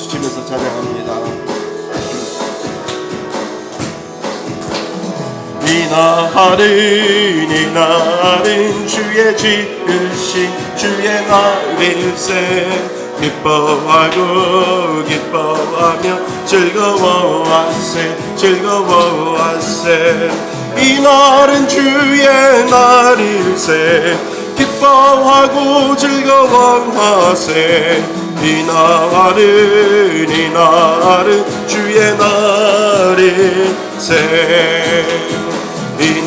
박수 치면서 찬양합니다. 이 날은 주의 지으신 주의 날일세. 기뻐하고 기뻐하며 즐거워하세 즐거워하세. 이 날은 주의 날일세. 기뻐하고 즐거워하세. 이 날은 주의 날일세. 이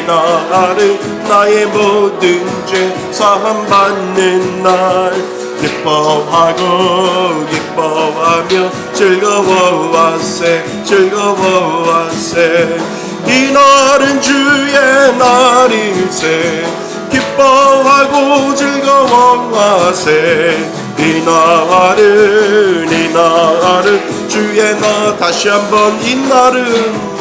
날은 나의 모든 죄 사함 받는 날. 기뻐하고 기뻐하며 즐거워하세 즐거워하세. 이 날은 주의 날일세. 기뻐하고 즐거워하세. 이 날은 주의 날. 다시 한번 이 날은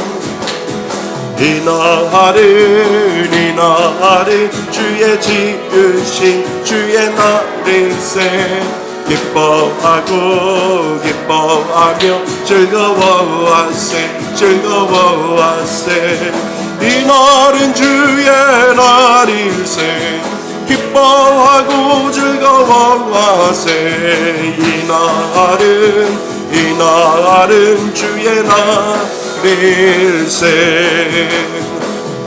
주의 지으신 주의 날일세. 기뻐하고 기뻐하며 즐거워하세 즐거워하세. 이 날은 주의 날일세. 기뻐하고 즐거워하세. 이 날은 주의 날일세.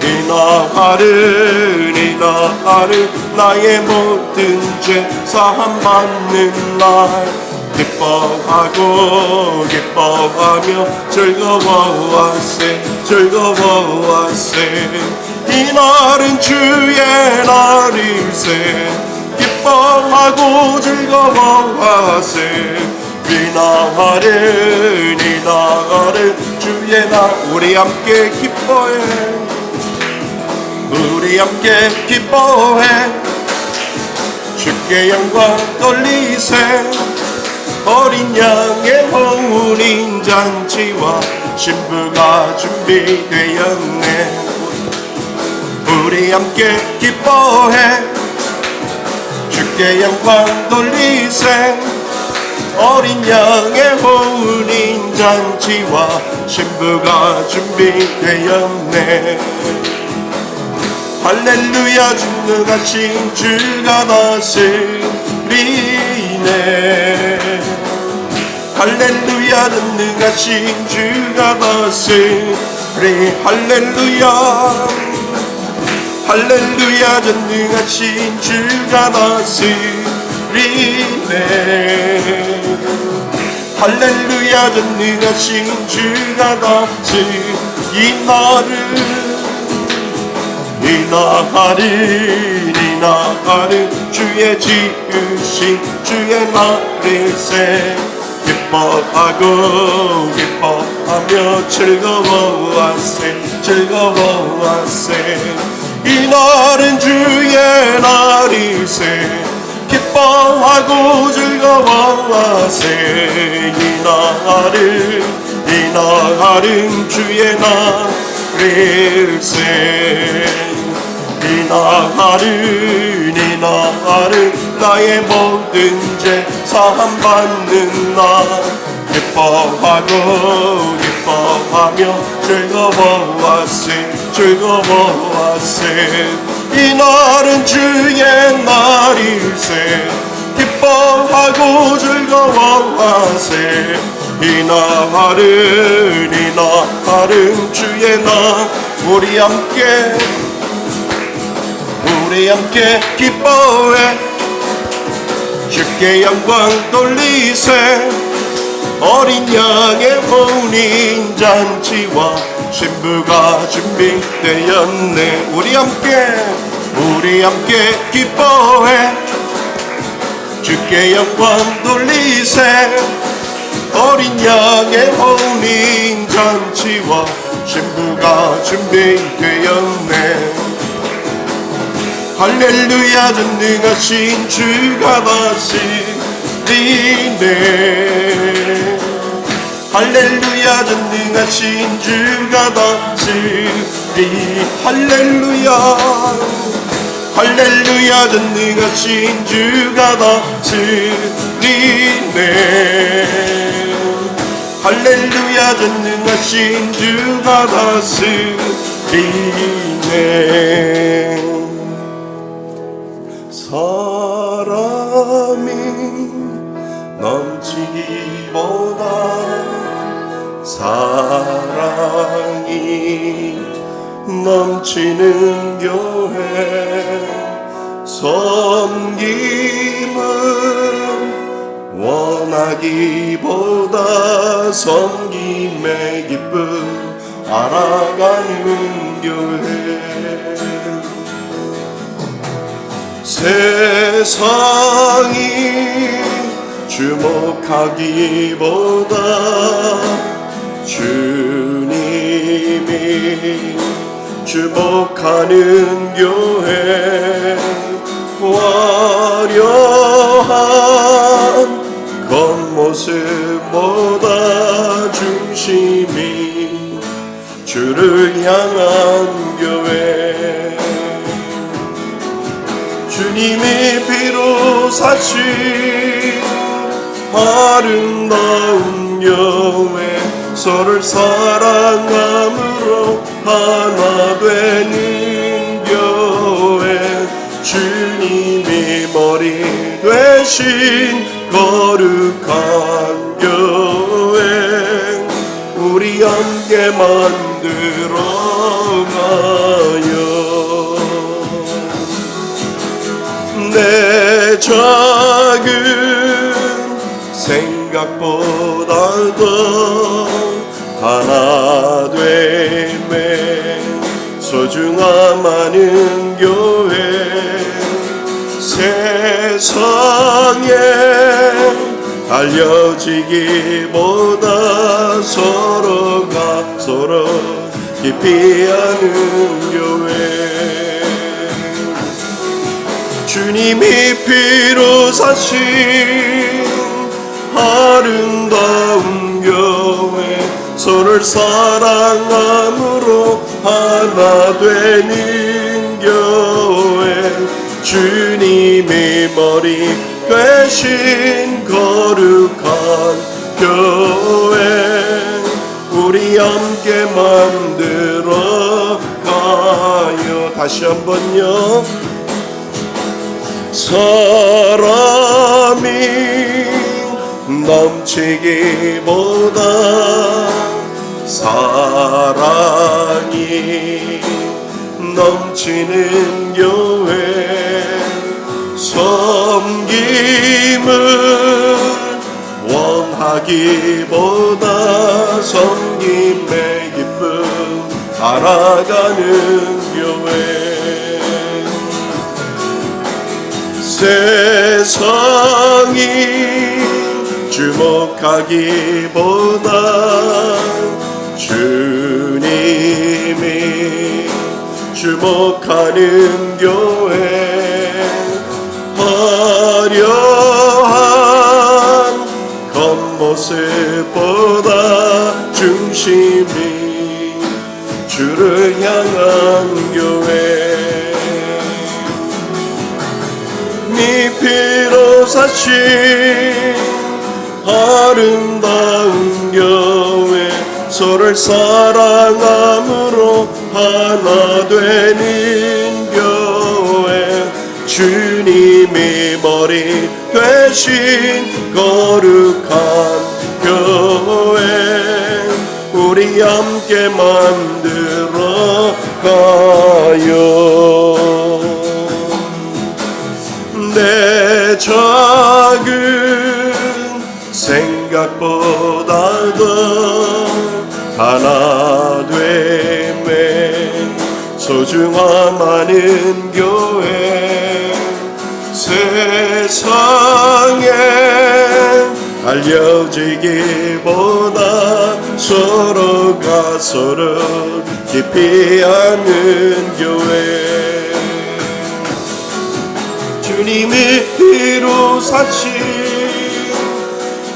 이 날은 나의 모든 죄 사함 받는 날. 기뻐하고 기뻐하며 즐거워하세 즐거워하세. 이 날은 주의 날일세. 기뻐하고 즐거워하세. 이 날은 주의 날. 우리 함께 기뻐해. 우리 함께 기뻐해. 주께 영광 돌리세. 어린 양의 혼인 잔치와 신부가 준비되었네. 우리 함께 기뻐해. 주께 영광 돌리세. 어린 양의 혼인 잔치와 신부가 준비되었네. 할렐루야. 전능하신 주가 다스리네. 할렐루야. 전능하신 주가 다스리. 할렐루야. 할렐루야. 전능하신 주가 다스리네. 할렐루야. 전능하신 주가 다스리. 이 날은 주의 지으신 주의 날일세. 기뻐하고 기뻐하며 즐거워하세 즐거워하세. 이 날은 주의 날일세. 기뻐하고 즐거워하세. 이 날은 주의 날일세. 이 날은 나의 모든 죄 사함 받는 날. 기뻐하고 기뻐하며 즐거워하세 즐거워하세. 이 날은 주의 날일세. 기뻐하고 즐거워하세. 이 날은 주의 날. 우리 함께 기뻐해. 주께 영광 돌리세. 어린 양의 혼인 잔치와 신부가 준비되었네. 우리 함께 기뻐해. 주께 영광 돌리세. 어린 양의 혼인 잔치와 신부가 준비되었네. 할렐루야. 전능하신 주가 다스리네. 할렐루야. 전능하신 주가 다스리. 할렐루야. 할렐루야. 전능하신 주가 다스리네. 전능하신 주가 다스리네. 사람이 넘치기보다 사랑이 넘치는 교회, 섬김은 원하기보다 섬김의 기쁨 알아가는 교회. 세상이 주목하기보다 주님이 주목하는 교회, 화려한 겉모습보다 중심이 주를 향한 교회. 주님이 피로 사신 아름다운 교회, 서로를 사랑함으로 하나 되는 교회. 주님이 머리 되신 거룩한 교회, 우리 함께 만들어가요. 내 작은 생각보다도 하나 되매 소중함 많은 교회. 세상에 알려지기보다 서로가 서로 깊이 아는 교회. 주님이 피로 사신 아름다운 교회, 서로를 사랑함으로 하나 되는 교회. 주님이 머리 되신 거룩한 교회, 우리 함께 만들어 가요. 다시 한번요. 사람이 넘치기보다 사랑이 넘치는 교회, 섬김을 원하기보다 섬김의 기쁨 알아가는 교회. 세상이 주목하기보다 주님이 주목하는 교회, 화려한 겉모습보다 중심이 주를 향한 교회. 네 피로 사신 아름다운 교회, 서로를 사랑함으로 하나 되는 교회. 주님이 머리 되신 거룩한 교회, 우리 함께 만들어 가요. 내 작은 생각보다도 하나 되매 소중함 많은 교회. 세상에 알려지기보다 서로가 서로 깊이 아는 교회. 주님이 피로 사신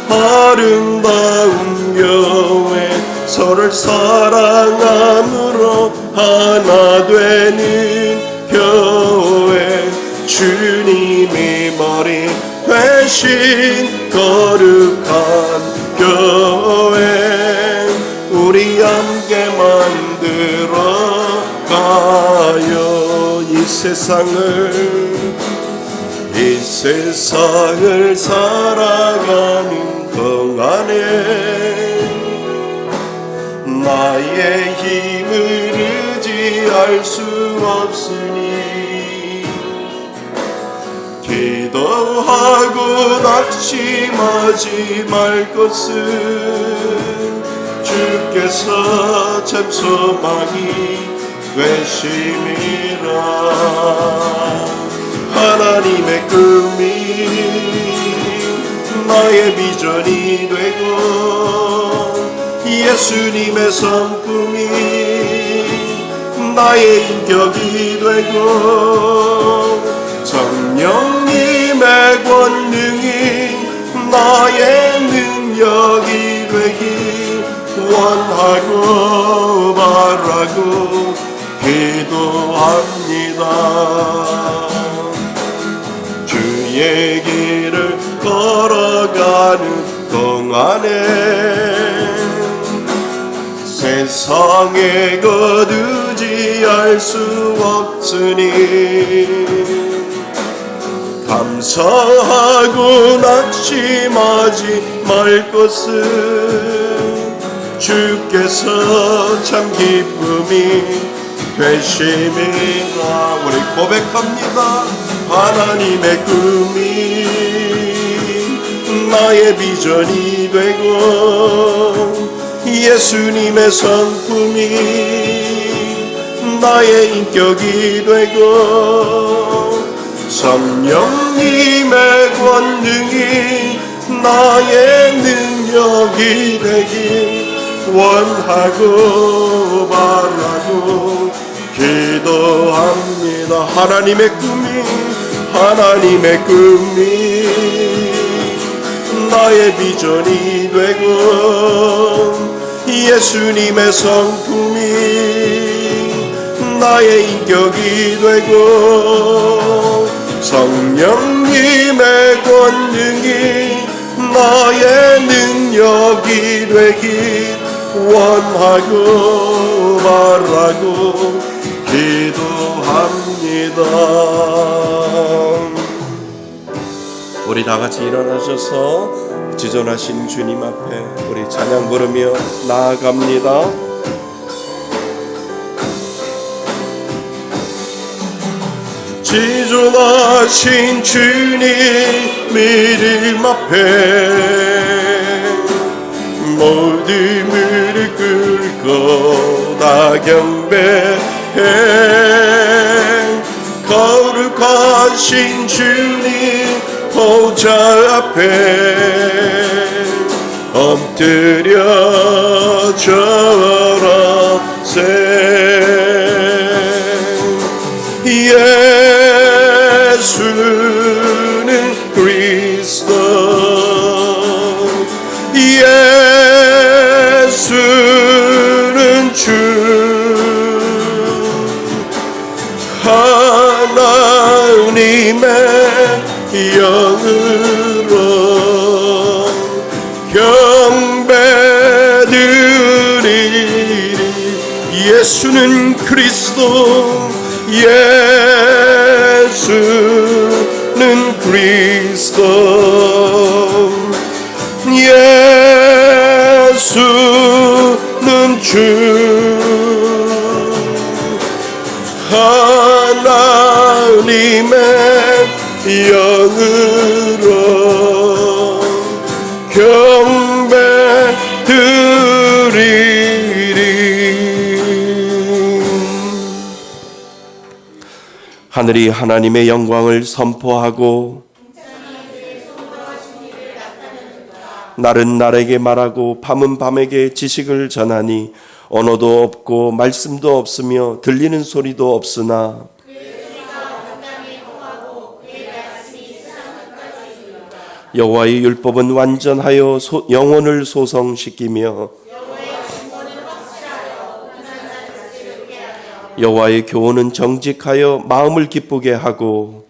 아름다운 교회, 서로를 사랑함으로 하나 되는 교회. 주님이 머리 되신 거룩한 교회, 이 세상을 살아가는 동안에 나의 힘을 의지할 수 없으니 기도하고 낙심하지 말 것은 주께서 참 소망이 되심이라. 하나님의 꿈이 나의 비전이 되고 예수님의 성품이 나의 인격이 되고 성령님의 권능이 나의 능력이 되기 원하고 바라고 기도합니다. 주의 길을 걸어가는 동안에 세상에 거두지할 수 없으니 감사하고 낙심하지 말 것은 주께서 참 기쁨이 되심이라. 우리 고백합니다. 하나님의 꿈이 나의 비전이 되고 예수님의 성품이 나의 인격이 되고 성령님의 권능이 나의 능력이 되길 원하고 바라고 기도합니다. 하나님의 꿈이 나의 비전이 되고 예수님의 성품이 나의 인격이 되고 성령님의 권능이 나의 능력이 되길 원하고 바라고 기도합니다. 우리 다 같이 일어나셔서 지존하신 주님 앞에 우리 찬양 부르며 나아갑니다. 지존하신 주님 이름 앞에 모든 무릎 꿇고 다 경배해. 거룩하신 주님 보좌 앞에 엎드려 절하세. 예수는 그리스도, 예수는 주, 하나님의 영으로 경배드리리. 예수는 그리스도, 예수는 그리스도, 예수는 주, 하나님의 영으로 경배드리리. 하늘이 하나님의 영광을 선포하고 날은 날에게 말하고 밤은 밤에게 지식을 전하니 언어도 없고 말씀도 없으며 들리는 소리도 없으나 여호와의 율법은 완전하여 영혼을 소성시키며 여호와의 교훈은 정직하여 마음을 기쁘게 하고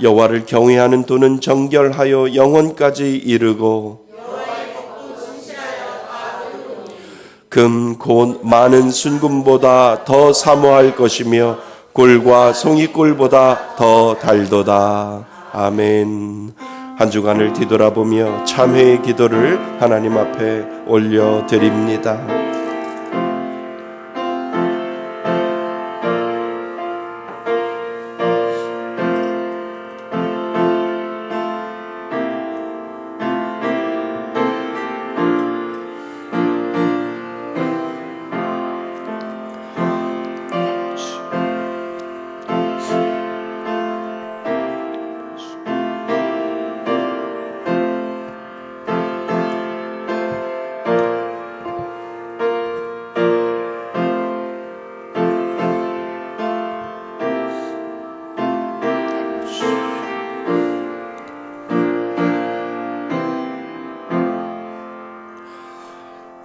여호와를 경외하는 도는 정결하여 영혼까지 이르고 금 곧 많은 순금보다 더 사모할 것이며 꿀과 송이꿀보다 더 달도다. 아멘. 한 주간을 뒤돌아보며 참회의 기도를 하나님 앞에 올려드립니다.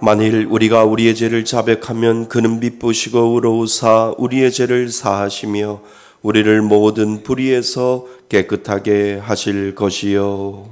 만일 우리가 우리의 죄를 자백하면 그는 미쁘시고 의로우사 우리의 죄를 사하시며 우리를 모든 불의에서 깨끗하게 하실 것이요.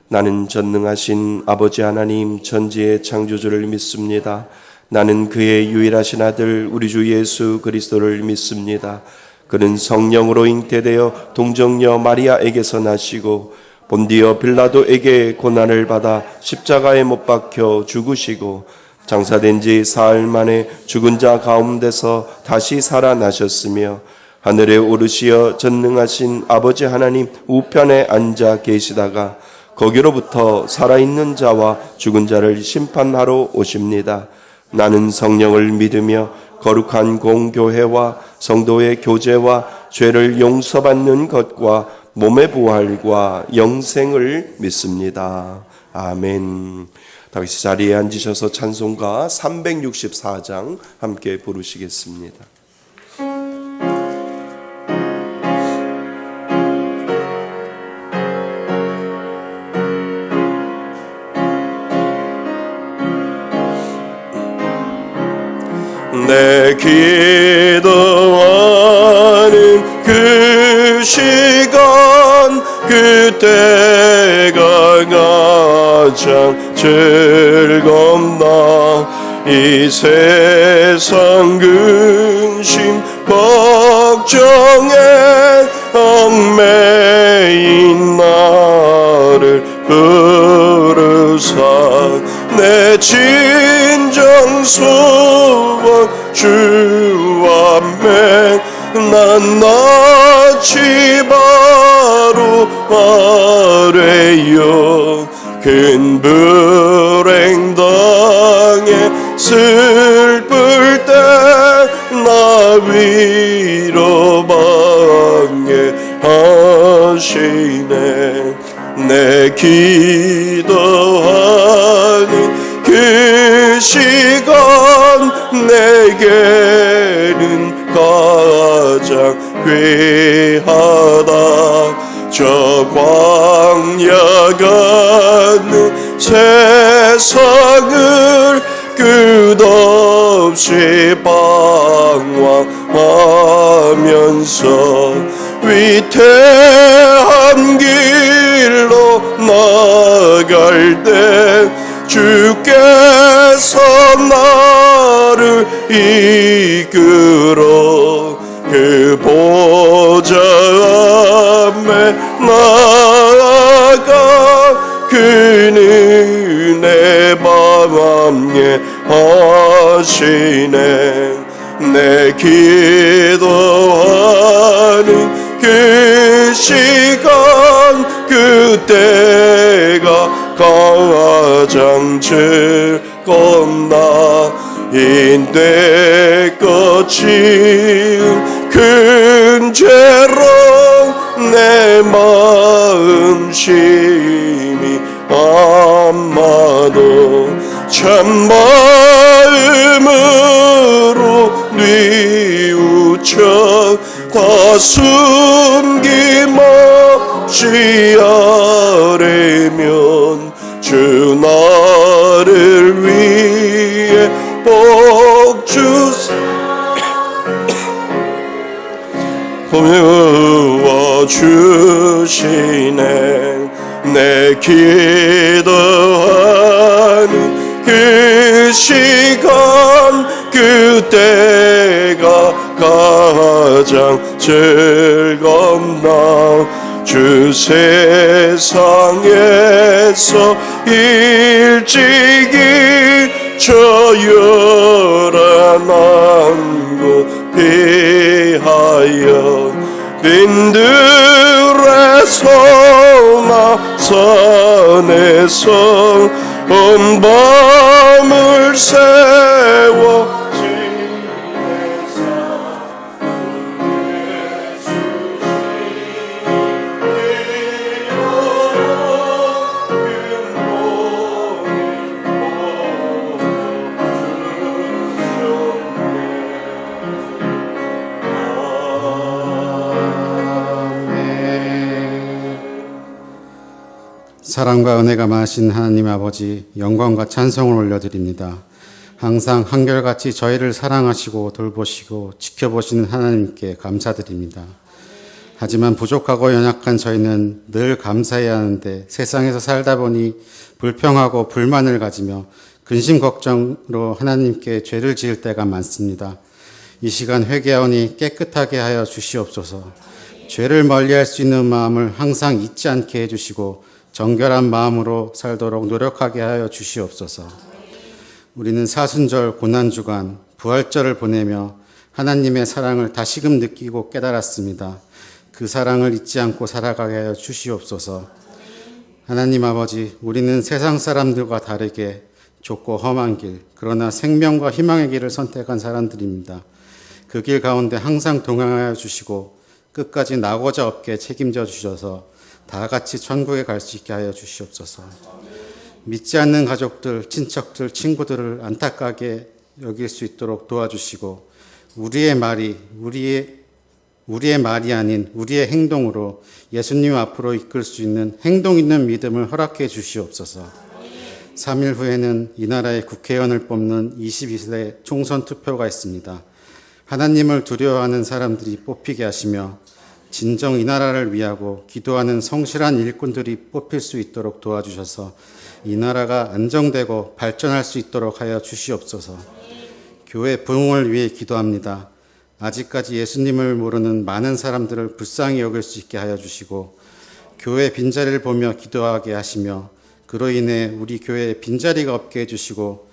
나는 전능하신 아버지 하나님 천지의 창조주를 믿습니다. 나는 그의 유일하신 아들 우리 주 예수 그리스도를 믿습니다. 그는 성령으로 잉태되어 동정녀 마리아에게서 나시고 본디오 빌라도에게 고난을 받아 십자가에 못 박혀 죽으시고 장사된 지 사흘 만에 죽은 자 가운데서 다시 살아나셨으며 하늘에 오르시어 전능하신 아버지 하나님 우편에 앉아 계시다가 거기로부터 살아있는 자와 죽은 자를 심판하러 오십니다. 나는 성령을 믿으며 거룩한 공교회와 성도의 교제와 죄를 용서받는 것과 몸의 부활과 영생을 믿습니다. 아멘. 다시 자리에 앉으셔서 찬송가 364장 함께 부르시겠습니다. 내 기도하는 그 시간 그때가 가장 즐겁나 이 세상 근심 걱정에 얽매인 나를 부르사 내 진정 소원 주 앞에 난 낯이 바로 아래요 큰 불행 당해 슬플 때 나 위로받게 하시네 내 기도하는 그 시간 내게는 가장 귀하다 저 광야 같은 세상을 끝없이 방황하면서 위태한 길로 나갈 때 주께서 나를 이끌어 그 보좌 앞에 나아가 그 은혜 밤에 하시네 내 기도하는 그 시간 그때가 가장 즐겁나 인대 거친 큰 죄로 내 마음 심히 아마도 참 마음으로 뉘우쳐 다 숨김없이 아뢰면 주 나를 위해 복 보여 주시네 내 기도하는 그 시간 그때가 가장 즐겁나 주 세상에서 일찍이 저 요란한 곳 피하여 빈들의 소나산에서 온 밤을 세워 사랑과 은혜가 많으신 하나님 아버지, 영광과 찬송을 올려드립니다. 항상 한결같이 저희를 사랑하시고 돌보시고 지켜보시는 하나님께 감사드립니다. 하지만 부족하고 연약한 저희는 늘 감사해야 하는데 세상에서 살다 보니 불평하고 불만을 가지며 근심 걱정으로 하나님께 죄를 지을 때가 많습니다. 이 시간 회개하오니 깨끗하게 하여 주시옵소서. 죄를 멀리할 수 있는 마음을 항상 잊지 않게 해주시고 정결한 마음으로 살도록 노력하게 하여 주시옵소서. 우리는 사순절 고난주간 부활절을 보내며 하나님의 사랑을 다시금 느끼고 깨달았습니다. 그 사랑을 잊지 않고 살아가게 하여 주시옵소서. 하나님 아버지, 우리는 세상 사람들과 다르게 좁고 험한 길, 그러나 생명과 희망의 길을 선택한 사람들입니다. 그 길 가운데 항상 동행하여 주시고 끝까지 나고자 없게 책임져 주셔서 다 같이 천국에 갈 수 있게 하여 주시옵소서. 믿지 않는 가족들, 친척들, 친구들을 안타깝게 여길 수 있도록 도와주시고 우리의 말이 아닌 우리의 행동으로 예수님 앞으로 이끌 수 있는 행동 있는 믿음을 허락해 주시옵소서. 3일 후에는 이 나라의 국회의원을 뽑는 22세 총선 투표가 있습니다. 하나님을 두려워하는 사람들이 뽑히게 하시며 진정 이 나라를 위하고 기도하는 성실한 일꾼들이 뽑힐 수 있도록 도와주셔서 이 나라가 안정되고 발전할 수 있도록 하여 주시옵소서. 교회 부흥을 위해 기도합니다. 아직까지 예수님을 모르는 많은 사람들을 불쌍히 여길 수 있게 하여 주시고 교회 빈자리를 보며 기도하게 하시며 그로 인해 우리 교회에 빈자리가 없게 해주시고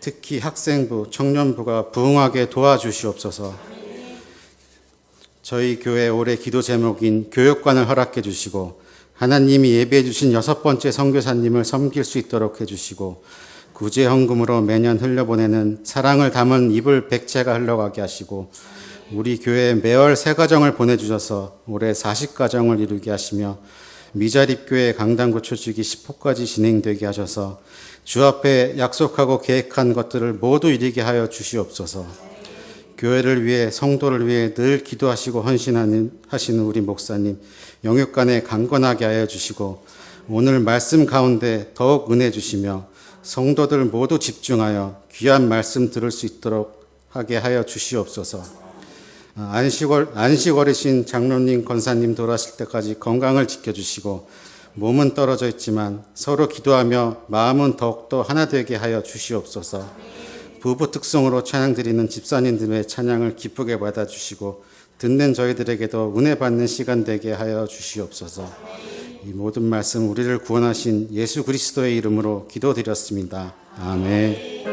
특히 학생부, 청년부가 부흥하게 도와주시옵소서. 저희 교회 올해 기도 제목인 교육관을 허락해 주시고 하나님이 예비해 주신 6번째 선교사님을 섬길 수 있도록 해주시고 구제 헌금으로 매년 흘려보내는 사랑을 담은 이불 100채가 흘러가게 하시고 우리 교회에 매월 새 가정을 보내주셔서 올해 40가정을 이루게 하시며 미자립교회 강단구 초주기 10호까지 진행되게 하셔서 주 앞에 약속하고 계획한 것들을 모두 이루게 하여 주시옵소서. 교회를 위해 성도를 위해 늘 기도하시고 헌신하시는 우리 목사님 영육간에 강건하게 하여 주시고 오늘 말씀 가운데 더욱 은혜 주시며 성도들 모두 집중하여 귀한 말씀 들을 수 있도록 하게 하여 주시옵소서. 안식 어르신 장로님 권사님 돌아가실 때까지 건강을 지켜주시고 몸은 떨어져 있지만 서로 기도하며 마음은 더욱더 하나 되게 하여 주시옵소서. 부부 특성으로 찬양 드리는 집사님들의 찬양을 기쁘게 받아주시고 듣는 저희들에게도 은혜 받는 시간 되게 하여 주시옵소서. 이 모든 말씀 우리를 구원하신 예수 그리스도의 이름으로 기도드렸습니다. 아멘.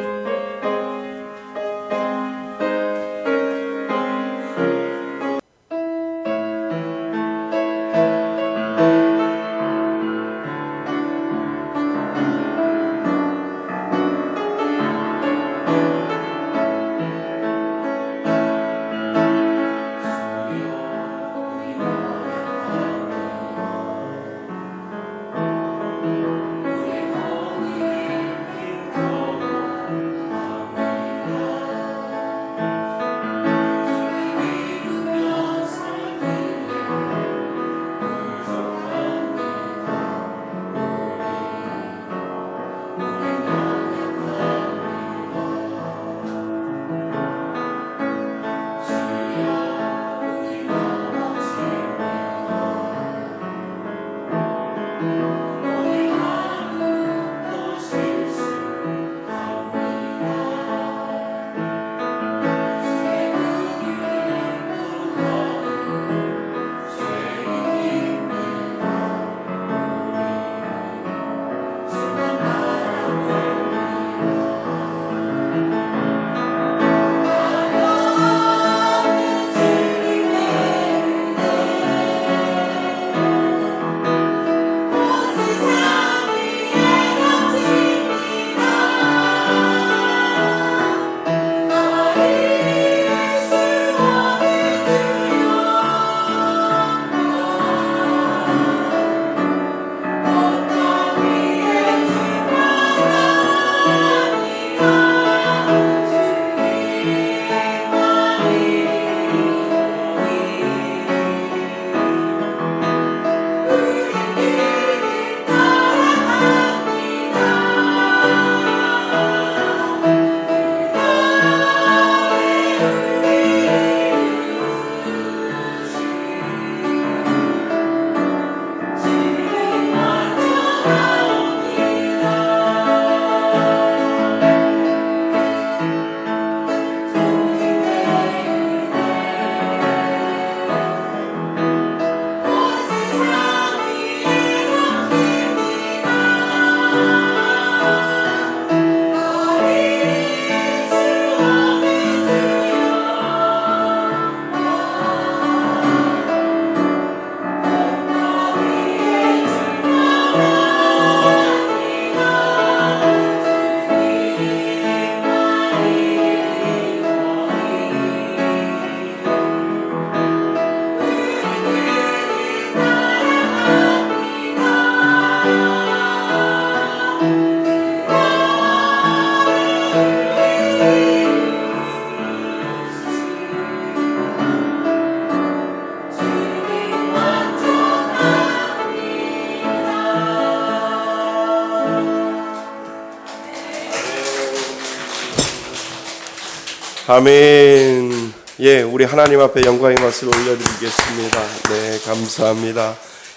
아멘. 예, 우리 하나님 앞에 영광의 말씀을 올려드리겠습니다. 네, 감사합니다.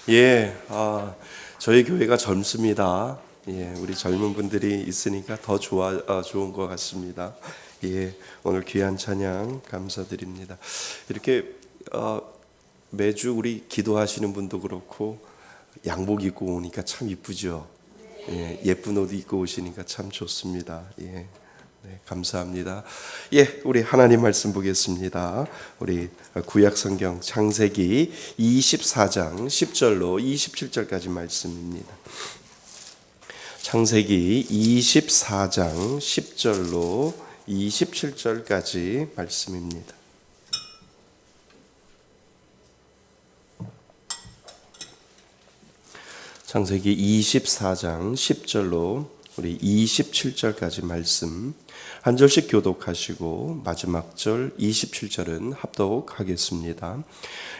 예, 저희 교회가 젊습니다. 예, 우리 젊은 분들이 있으니까 더 좋은 것 같습니다. 예, 오늘 귀한 찬양 감사드립니다. 이렇게 매주 우리 기도하시는 분도 그렇고 양복 입고 오니까 참 이쁘죠. 예, 예쁜 옷 입고 오시니까 참 좋습니다. 예. 네, 감사합니다. 예, 우리 하나님 말씀 보겠습니다. 우리 구약 성경 창세기 24장 10절로 27절까지 말씀입니다. 창세기 24장 10절로 27절까지 말씀입니다. 창세기 24장 10절로 우리 27절까지 말씀 한 절씩 교독하시고 마지막 절 27절은 합독하겠습니다.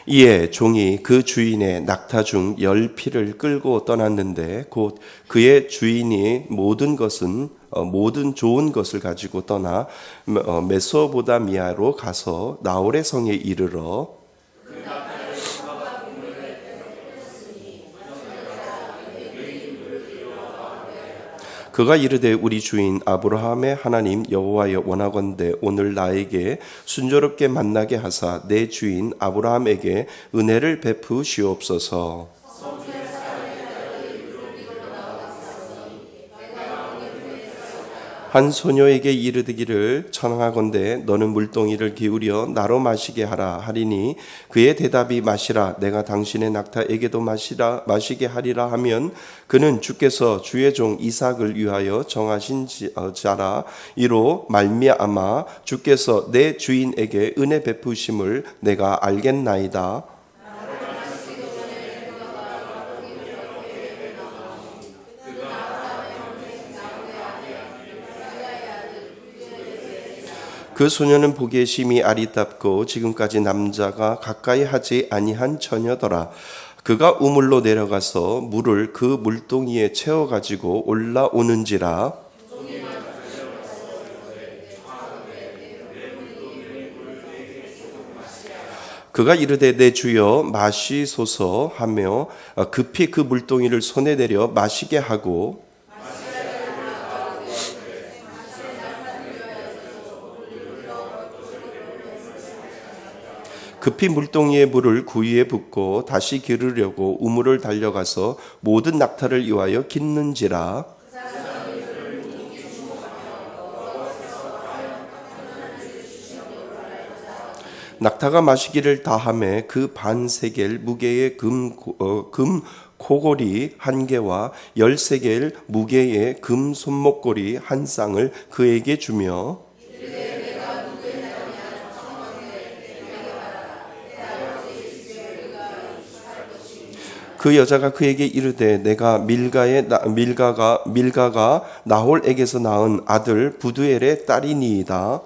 이에 종이 그 주인의 낙타 중 10피를 끌고 떠났는데 곧 그의 주인이 모든 좋은 것을 가지고 떠나 메소보다미아로 가서 나홀의 성에 이르러 그가 이르되 우리 주인 아브라함의 하나님 여호와여 원하건대 오늘 나에게 순조롭게 만나게 하사 내 주인 아브라함에게 은혜를 베푸시옵소서. 한 소녀에게 이르기를 청하건대 너는 물동이를 기울여 나로 마시게 하라 하리니 그의 대답이 마시라 내가 당신의 낙타에게도 마시게 하리라 하면 그는 주께서 주의 종 이삭을 위하여 정하신 자라 이로 말미암아 주께서 내 주인에게 은혜 베푸심을 내가 알겠나이다. 그 소녀는 보기에 심히 아리답고 지금까지 남자가 가까이 하지 아니한 처녀더라. 그가 우물로 내려가서 물을 그 물동이에 채워 가지고 올라오는지라. 그가 이르되 내 주여 마시소서 하며 급히 그 물동이를 손에 내려 마시게 하고 급히 물동이의 물을 구유에 붓고 다시 기르려고 우물을 달려가서 모든 낙타를 위하여 깃는지라. 낙타가 마시기를 다하매 그 반세겔 무게의 금 코골이 한 개와 10세겔 무게의 금 손목고리 한 쌍을 그에게 주며 그 여자가 그에게 이르되 내가 밀가가 나홀에게서 낳은 아들 부두엘의 딸이니이다.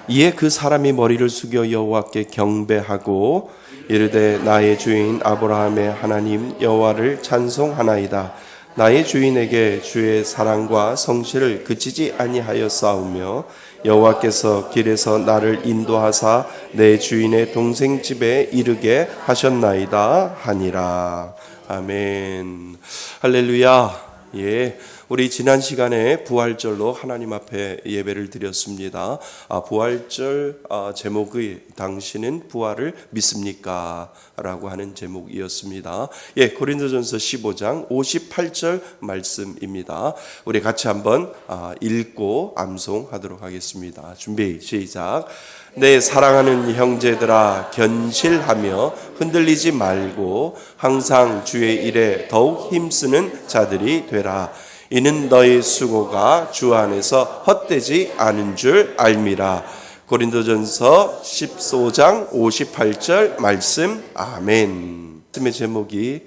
이에 그 사람이 머리를 숙여 여호와께 경배하고 이르되 나의 주인 아브라함의 하나님 여호와를 찬송하나이다. 나의 주인에게 주의 사랑과 성실을 그치지 아니하였사오며 여호와께서 길에서 나를 인도하사 내 주인의 동생 집에 이르게 하셨나이다 하니라. 아멘. 할렐루야. 예. 우리 지난 시간에 부활절로 하나님 앞에 예배를 드렸습니다. 부활절 제목의 당신은 부활을 믿습니까? 라고 하는 제목이었습니다. 예, 고린도전서 15장 58절 말씀입니다. 우리 같이 한번 읽고 암송하도록 하겠습니다. 준비 시작. 내 사랑하는 형제들아 견실하며 흔들리지 말고 항상 주의 일에 더욱 힘쓰는 자들이 되라. 이는 너의 수고가 주 안에서 헛되지 않은 줄 알미라. 고린도전서 15장 58절 말씀. 아멘. 말씀의 제목이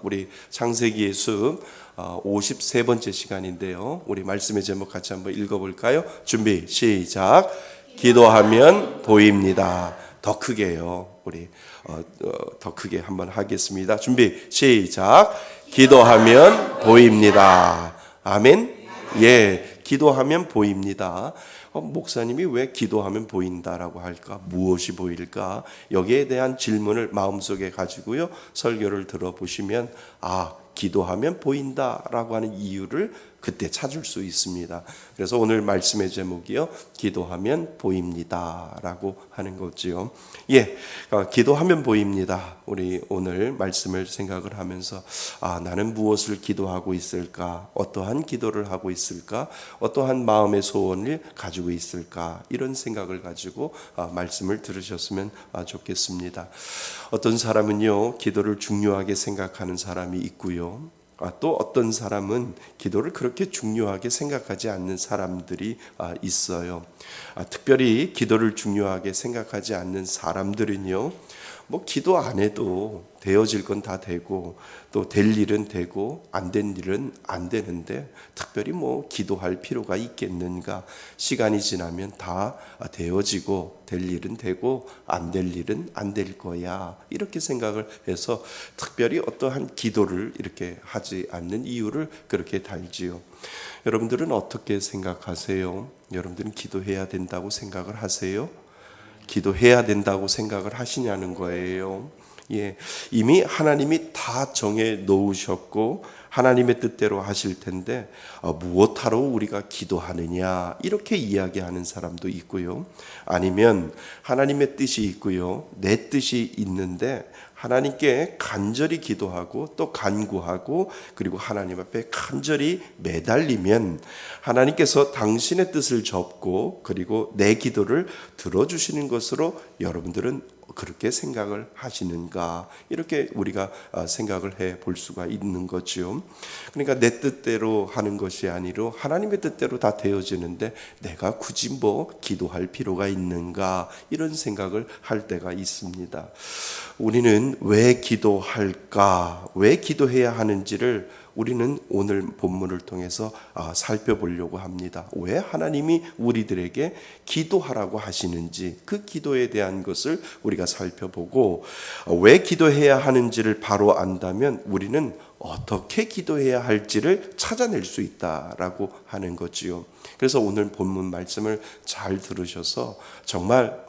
우리 창세기의 숲 53번째 시간인데요. 우리 말씀의 제목 같이 한번 읽어볼까요? 준비 시작. 기도하면 보입니다. 더 크게요. 우리 더 크게 한번 하겠습니다. 준비 시작. 기도하면 보입니다. 아멘. 예, 기도하면 보입니다. 목사님이 왜 기도하면 보인다라고 할까? 무엇이 보일까? 여기에 대한 질문을 마음속에 가지고요, 설교를 들어보시면 기도하면 보인다라고 하는 이유를 그때 찾을 수 있습니다. 그래서 오늘 말씀의 제목이요, 기도하면 보입니다라고 하는 거지요. 예, 기도하면 보입니다. 우리 오늘 말씀을 생각을 하면서 나는 무엇을 기도하고 있을까? 어떠한 기도를 하고 있을까? 어떠한 마음의 소원을 가지고 있을까? 이런 생각을 가지고 말씀을 들으셨으면 좋겠습니다. 어떤 사람은요, 기도를 중요하게 생각하는 사람이 있고요. 또 어떤 사람은 기도를 그렇게 중요하게 생각하지 않는 사람들이 있어요. 특별히 기도를 중요하게 생각하지 않는 사람들은요, 기도 안 해도 되어질 건 다 되고, 또 될 일은 되고 안 된 일은 안 되는데 특별히 기도할 필요가 있겠는가? 시간이 지나면 다 되어지고 될 일은 되고 안 될 일은 안 될 거야, 이렇게 생각을 해서 특별히 어떠한 기도를 이렇게 하지 않는 이유를 그렇게 달지요. 여러분들은 어떻게 생각하세요? 여러분들은 기도해야 된다고 생각을 하세요? 기도해야 된다고 생각을 하시냐는 거예요. 예, 이미 하나님이 다 정해 놓으셨고 하나님의 뜻대로 하실 텐데 무엇하러 우리가 기도하느냐, 이렇게 이야기하는 사람도 있고요. 아니면 하나님의 뜻이 있고요, 내 뜻이 있는데 하나님께 간절히 기도하고 또 간구하고 그리고 하나님 앞에 간절히 매달리면 하나님께서 당신의 뜻을 접고 그리고 내 기도를 들어주시는 것으로 여러분들은 그렇게 생각을 하시는가, 이렇게 우리가 생각을 해 볼 수가 있는 거죠. 그러니까 내 뜻대로 하는 것이 아니라 하나님의 뜻대로 다 되어지는데 내가 굳이 기도할 필요가 있는가, 이런 생각을 할 때가 있습니다. 우리는 왜 기도할까, 왜 기도해야 하는지를 우리는 오늘 본문을 통해서 살펴보려고 합니다. 왜 하나님이 우리들에게 기도하라고 하시는지, 그 기도에 대한 것을 우리가 살펴보고, 왜 기도해야 하는지를 바로 안다면 우리는 어떻게 기도해야 할지를 찾아낼 수 있다라고 하는 거지요. 그래서 오늘 본문 말씀을 잘 들으셔서 정말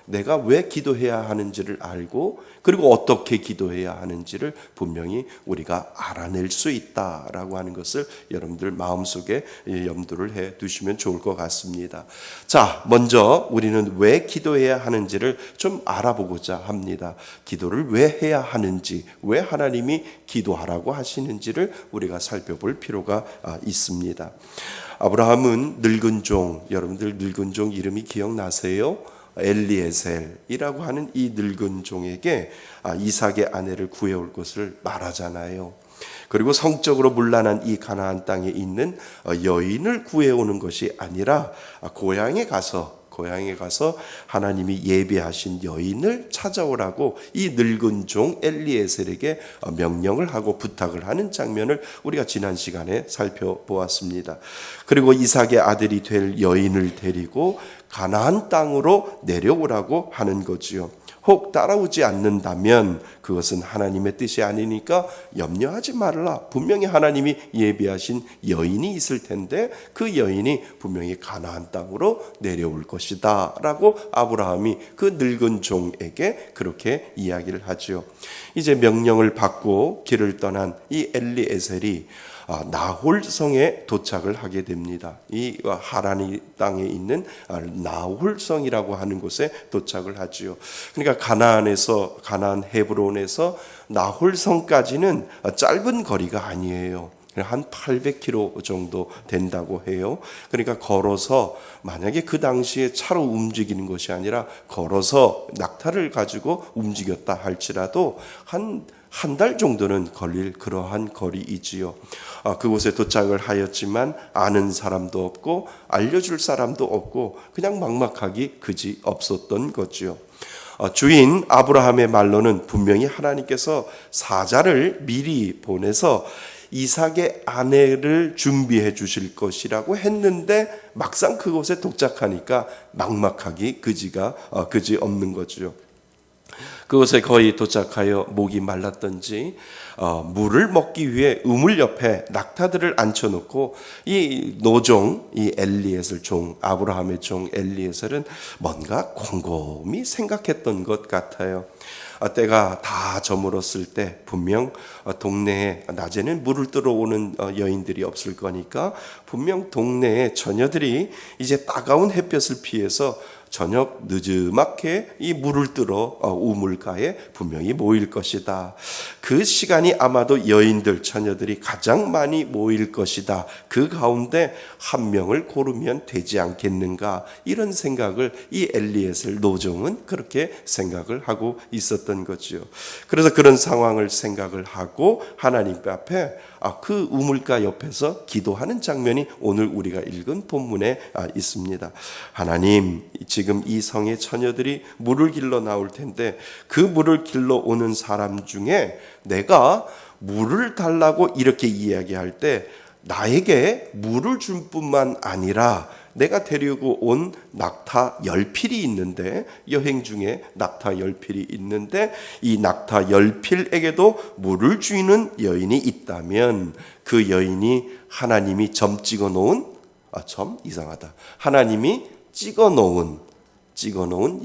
내가 왜 기도해야 하는지를 알고 그리고 어떻게 기도해야 하는지를 분명히 우리가 알아낼 수 있다라고 하는 것을 여러분들 마음속에 염두를 해 두시면 좋을 것 같습니다. 자, 먼저 우리는 왜 기도해야 하는지를 좀 알아보고자 합니다. 기도를 왜 해야 하는지, 왜 하나님이 기도하라고 하시는지를 우리가 살펴볼 필요가 있습니다. 아브라함은 늙은 종, 여러분들 늙은 종 이름이 기억나세요? 엘리에셀이라고 하는 이 늙은 종에게 이삭의 아내를 구해올 것을 말하잖아요. 그리고 성적으로 문란한 이 가나안 땅에 있는 여인을 구해오는 것이 아니라 고향에 가서 하나님이 예비하신 여인을 찾아오라고 이 늙은 종 엘리에셀에게 명령을 하고 부탁을 하는 장면을 우리가 지난 시간에 살펴보았습니다. 그리고 이삭의 아들이 될 여인을 데리고 가나안 땅으로 내려오라고 하는 거지요. 혹 따라오지 않는다면 그것은 하나님의 뜻이 아니니까 염려하지 말라. 분명히 하나님이 예비하신 여인이 있을 텐데 그 여인이 분명히 가나안 땅으로 내려올 것이다 라고 아브라함이 그 늙은 종에게 그렇게 이야기를 하죠. 이제 명령을 받고 길을 떠난 이 엘리에셀이 나홀성에 도착을 하게 됩니다. 이 하란이 땅에 있는 나홀성이라고 하는 곳에 도착을 하지요. 그러니까 가나안 헤브론에서 나홀성까지는 짧은 거리가 아니에요. 한 800km 정도 된다고 해요. 그러니까 걸어서, 만약에 그 당시에 차로 움직이는 것이 아니라 걸어서 낙타를 가지고 움직였다 할지라도 한 달 정도는 걸릴 그러한 거리이지요. 그곳에 도착을 하였지만 아는 사람도 없고 알려줄 사람도 없고 그냥 막막하기 그지 없었던 거지요. 주인 아브라함의 말로는 분명히 하나님께서 사자를 미리 보내서 이삭의 아내를 준비해 주실 것이라고 했는데 막상 그곳에 도착하니까 막막하기 그지 없는 거죠. 그곳에 거의 도착하여 목이 말랐던지 물을 먹기 위해 우물 옆에 낙타들을 앉혀놓고 이 노종, 이 엘리에셀 종, 아브라함의 종 엘리에셀은 뭔가 곰곰이 생각했던 것 같아요. 때가 다 저물었을 때 분명 동네에 낮에는 물을 뜨러 오는 여인들이 없을 거니까 분명 동네에 처녀들이 이제 따가운 햇볕을 피해서 저녁 늦지막히 이 물을 뜨러 우물가에 분명히 모일 것이다. 그 시간이 아마도 여인들, 처녀들이 가장 많이 모일 것이다. 그 가운데 한 명을 고르면 되지 않겠는가, 이런 생각을 이 엘리에셀 노종은 그렇게 생각을 하고 있었던 거죠. 그래서 그런 상황을 생각을 하고 하나님 앞에 그 우물가 옆에서 기도하는 장면이 오늘 우리가 읽은 본문에 있습니다. 하나님, 지금 이 성의 처녀들이 물을 길러 나올 텐데 그 물을 길러 오는 사람 중에 내가 물을 달라고 이렇게 이야기할 때 나에게 물을 줄 뿐만 아니라 내가 데리고 온 낙타 10필이 있는데, 여행 중에 낙타 10필이 있는데 이 낙타 10필에게도 물을 주는 여인이 있다면 그 여인이 하나님이 점 찍어 놓은, 점 이상하다, 하나님이 찍어 놓은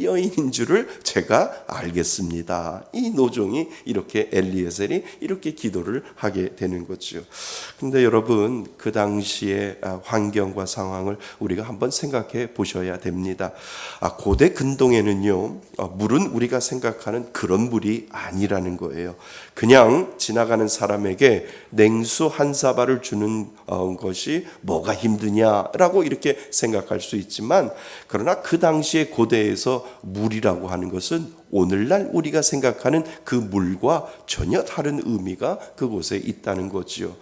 여인인 줄을 제가 알겠습니다. 이 노종이 이렇게, 엘리에셀이 이렇게 기도를 하게 되는 거죠. 근데 여러분, 그 당시의 환경과 상황을 우리가 한번 생각해 보셔야 됩니다. 고대 근동에는요, 물은 우리가 생각하는 그런 물이 아니라는 거예요. 그냥 지나가는 사람에게 냉수 한 사발을 주는 것이 뭐가 힘드냐라고 이렇게 생각할 수 있지만, 그러나 그 당시에 고대에서 물이라고 하는 것은 오늘날 우리가 생각하는 그 물과 전혀 다른 의미가 그곳에 있다는 거지요.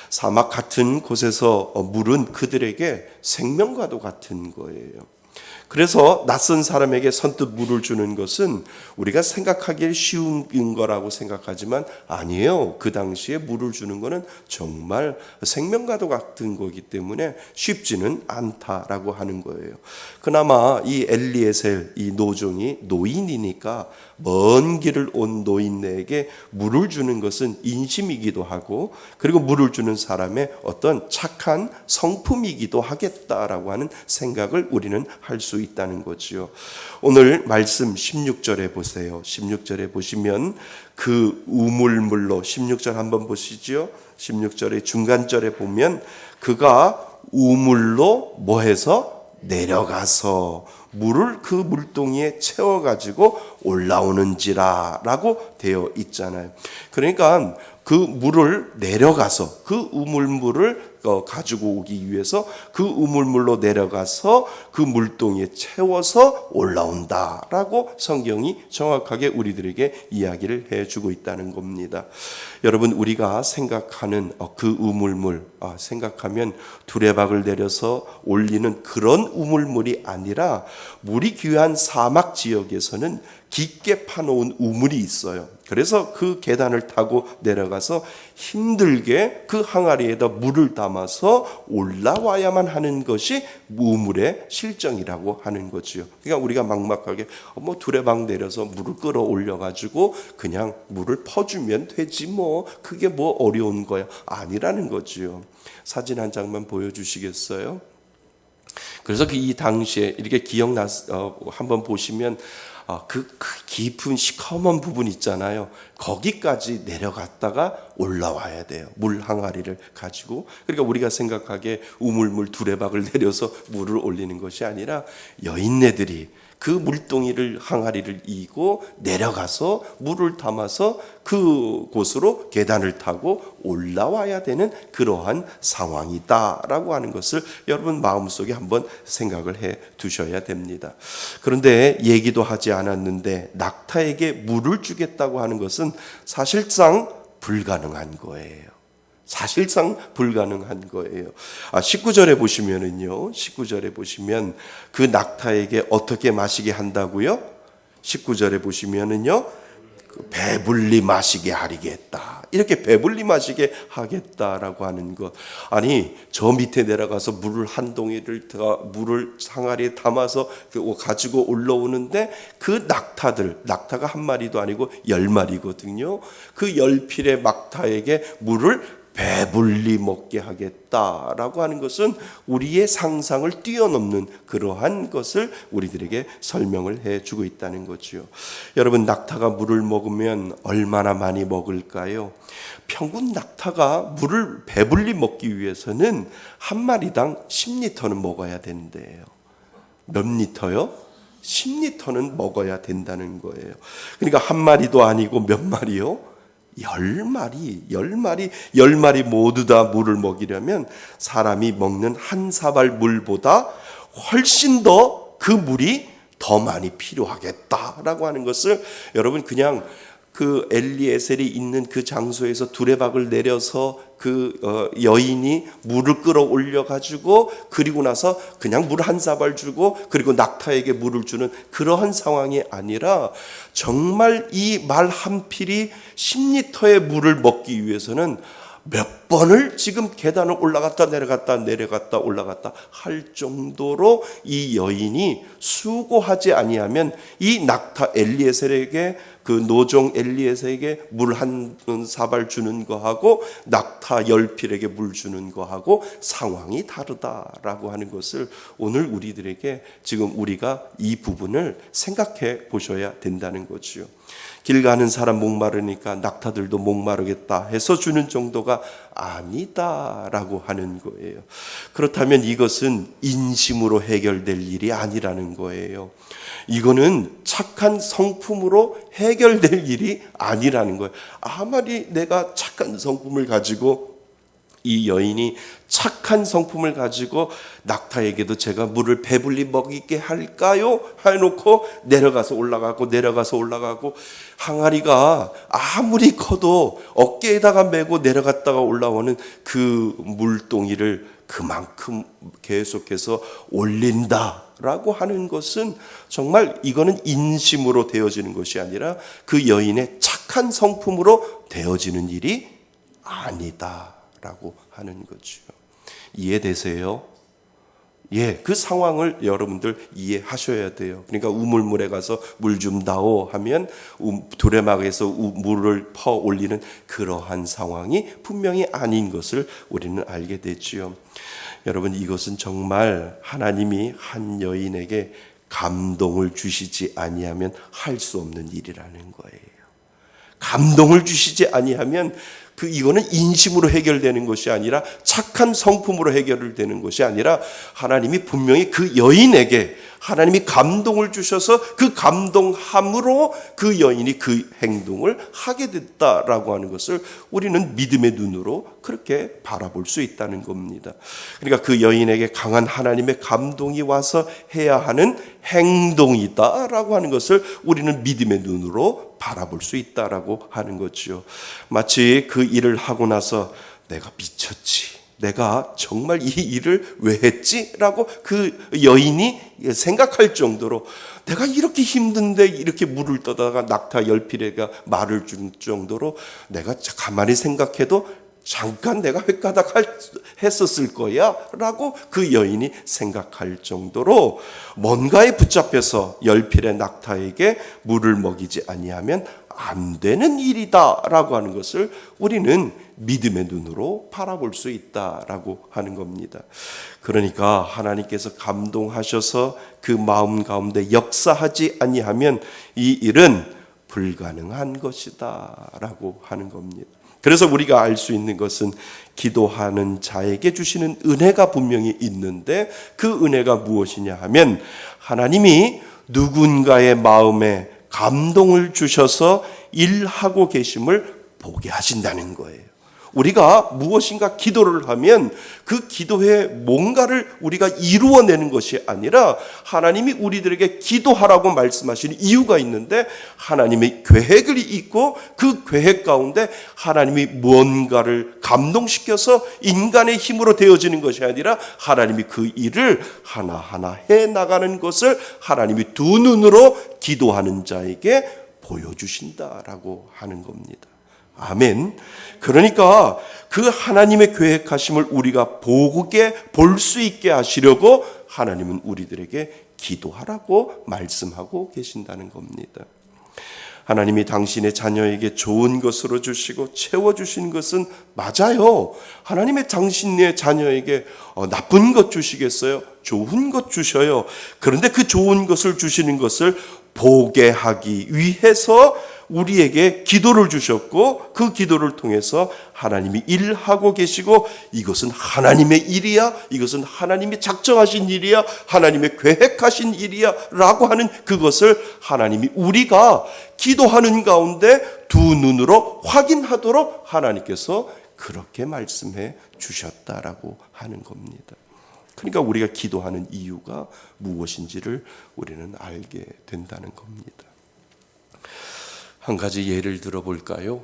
사막 같은 곳에서 물은 그들에게 생명과도 같은 거예요. 그래서 낯선 사람에게 선뜻 물을 주는 것은 우리가 생각하기에 쉬운 거라고 생각하지만 아니에요. 그 당시에 물을 주는 것은 정말 생명과도 같은 거기 때문에 쉽지는 않다라고 하는 거예요. 그나마 이 엘리에셀, 이 노종이 노인이니까 먼 길을 온 노인네에게 물을 주는 것은 인심이기도 하고, 그리고 물을 주는 사람의 어떤 착한 성품이기도 하겠다라고 하는 생각을 우리는 할 수 있다는 거지요. 오늘 말씀 16절에 보세요. 16절에 보시면 그 우물물로, 16절 한번 보시죠. 16절의 중간절에 보면 그가 우물로 뭐해서 내려가서 물을 그 물동이에 채워가지고 올라오는지라 라고 되어 있잖아요. 그러니까 그 물을 내려가서, 그 우물물을 가지고 오기 위해서 그 우물물로 내려가서 그 물동이에 채워서 올라온다라고 성경이 정확하게 우리들에게 이야기를 해주고 있다는 겁니다. 여러분, 우리가 생각하는 그 우물물, 생각하면 두레박을 내려서 올리는 그런 우물물이 아니라, 물이 귀한 사막 지역에서는 깊게 파놓은 우물이 있어요. 그래서 그 계단을 타고 내려가서 힘들게 그 항아리에다 물을 담아서 올라와야만 하는 것이 우물의 실정이라고 하는 거지요. 그러니까 우리가 막막하게 두레박 내려서 물을 끌어올려 가지고 그냥 물을 퍼주면 되지, 그게 어려운 거야, 아니라는 거지요. 사진 한 장만 보여주시겠어요? 그래서 이 당시에 이렇게 한번 보시면 그 깊은 시커먼 부분 있잖아요. 거기까지 내려갔다가 올라와야 돼요. 물 항아리를 가지고. 그러니까 우리가 생각하기에 우물물 두레박을 내려서 물을 올리는 것이 아니라 여인네들이 그 물동이를, 항아리를 이고 내려가서 물을 담아서 그곳으로 계단을 타고 올라와야 되는 그러한 상황이다라고 하는 것을 여러분 마음속에 한번 생각을 해 두셔야 됩니다. 그런데 얘기도 하지 않았는데 낙타에게 물을 주겠다고 하는 것은 사실상 불가능한 거예요. 사실상 불가능한 거예요. 19절에 보시면은요, 19절에 보시면 그 낙타에게 어떻게 마시게 한다고요? 19절에 보시면은요, 배불리 마시게 하리겠다, 이렇게 배불리 마시게 하겠다라고 하는 것. 아니, 저 밑에 내려가서 물을 한 동이를 물을 항아리에 담아서 가지고 올라오는데 그 낙타가 한 마리도 아니고 10마리거든요. 그 10필의 낙타에게 물을 배불리 먹게 하겠다라고 하는 것은 우리의 상상을 뛰어넘는 그러한 것을 우리들에게 설명을 해주고 있다는 거죠. 여러분, 낙타가 물을 먹으면 얼마나 많이 먹을까요? 평균 낙타가 물을 배불리 먹기 위해서는 한 마리당 10리터는 먹어야 된대요. 몇 리터요? 10리터는 먹어야 된다는 거예요. 그러니까 한 마리도 아니고 몇 마리요? 10마리 모두 다 물을 먹이려면 사람이 먹는 한 사발 물보다 훨씬 더 그 물이 더 많이 필요하겠다라고 하는 것을 여러분, 그냥 그 엘리에셀이 있는 그 장소에서 두레박을 내려서 그 여인이 물을 끌어올려 가지고 그리고 나서 그냥 물 한 사발 주고 그리고 낙타에게 물을 주는 그러한 상황이 아니라 정말 이 말 한 필이 10리터의 물을 먹기 위해서는 몇 번을 지금 계단을 올라갔다 내려갔다 올라갔다 할 정도로 이 여인이 수고하지 아니하면 이 낙타 엘리에셀에게, 그 노종 엘리에셀에게 물 한 사발 주는 거하고 낙타 10필에게 물 주는 거하고 상황이 다르다라고 하는 것을 오늘 우리들에게 지금 우리가 이 부분을 생각해 보셔야 된다는 거죠. 길 가는 사람 목마르니까 낙타들도 목마르겠다 해서 주는 정도가 아니다라고 하는 거예요. 그렇다면 이것은 인심으로 해결될 일이 아니라는 거예요. 이거는 착한 성품으로 해결될 일이 아니라는 거예요. 아무리 내가 착한 성품을 가지고, 이 여인이 착한 성품을 가지고 낙타에게도 제가 물을 배불리 먹이게 할까요? 해놓고 내려가서 올라가고 항아리가 아무리 커도 어깨에다가 메고 내려갔다가 올라오는 그 물동이를 그만큼 계속해서 올린다라고 하는 것은 정말 이거는 인심으로 되어지는 것이 아니라 그 여인의 착한 성품으로 되어지는 일이 아니다라고 하는 거죠. 이해되세요? 예, 그 상황을 여러분들 이해하셔야 돼요. 그러니까 우물물에 가서 물 좀 다오 하면 두레막에서 물을 퍼 올리는 그러한 상황이 분명히 아닌 것을 우리는 알게 되지요. 여러분, 이것은 정말 하나님이 한 여인에게 감동을 주시지 아니하면 할 수 없는 일이라는 거예요. 감동을 주시지 아니하면 이거는 인심으로 해결되는 것이 아니라 착한 성품으로 해결되는 것이 아니라 하나님이 분명히 그 여인에게 하나님이 감동을 주셔서 그 감동함으로 그 여인이 그 행동을 하게 됐다라고 하는 것을 우리는 믿음의 눈으로 그렇게 바라볼 수 있다는 겁니다. 그러니까 그 여인에게 강한 하나님의 감동이 와서 해야 하는 행동이다라고 하는 것을 우리는 믿음의 눈으로 바라볼 수 있다라고 하는 거죠. 마치 그 일을 하고 나서 내가 미쳤지, 내가 정말 이 일을 왜 했지? 라고 그 여인이 생각할 정도로 내가 이렇게 힘든데 이렇게 물을 떠다가 낙타 10필에가 말을 준 정도로 내가 가만히 생각해도 잠깐 내가 획가닥 했었을 거야 라고 그 여인이 생각할 정도로 뭔가에 붙잡혀서 10필의 낙타에게 물을 먹이지 아니하면 안 되는 일이다 라고 하는 것을 우리는 믿음의 눈으로 바라볼 수 있다라고 하는 겁니다. 그러니까 하나님께서 감동하셔서 그 마음 가운데 역사하지 아니하면 이 일은 불가능한 것이다 라고 하는 겁니다. 그래서 우리가 알 수 있는 것은 기도하는 자에게 주시는 은혜가 분명히 있는데 그 은혜가 무엇이냐 하면 하나님이 누군가의 마음에 감동을 주셔서 일하고 계심을 보게 하신다는 거예요. 우리가 무엇인가 기도를 하면 그 기도에 뭔가를 우리가 이루어내는 것이 아니라 하나님이 우리들에게 기도하라고 말씀하시는 이유가 있는데 하나님의 계획이 있고 그 계획 가운데 하나님이 뭔가를 감동시켜서 인간의 힘으로 되어지는 것이 아니라 하나님이 그 일을 하나하나 해나가는 것을 하나님이 두 눈으로 기도하는 자에게 보여주신다라고 하는 겁니다. 아멘. 그러니까 그 하나님의 계획하심을 우리가 보게 볼 수 있게 하시려고 하나님은 우리들에게 기도하라고 말씀하고 계신다는 겁니다. 하나님이 당신의 자녀에게 좋은 것으로 주시고 채워주신 것은 맞아요. 하나님의 당신의 자녀에게 나쁜 것 주시겠어요? 좋은 것 주셔요. 그런데 그 좋은 것을 주시는 것을 보게 하기 위해서 우리에게 기도를 주셨고 그 기도를 통해서 하나님이 일하고 계시고 이것은 하나님의 일이야, 이것은 하나님이 작정하신 일이야, 하나님의 계획하신 일이야 라고 하는 그것을 하나님이 우리가 기도하는 가운데 두 눈으로 확인하도록 하나님께서 그렇게 말씀해 주셨다라고 하는 겁니다. 그러니까 우리가 기도하는 이유가 무엇인지를 우리는 알게 된다는 겁니다. 한 가지 예를 들어볼까요?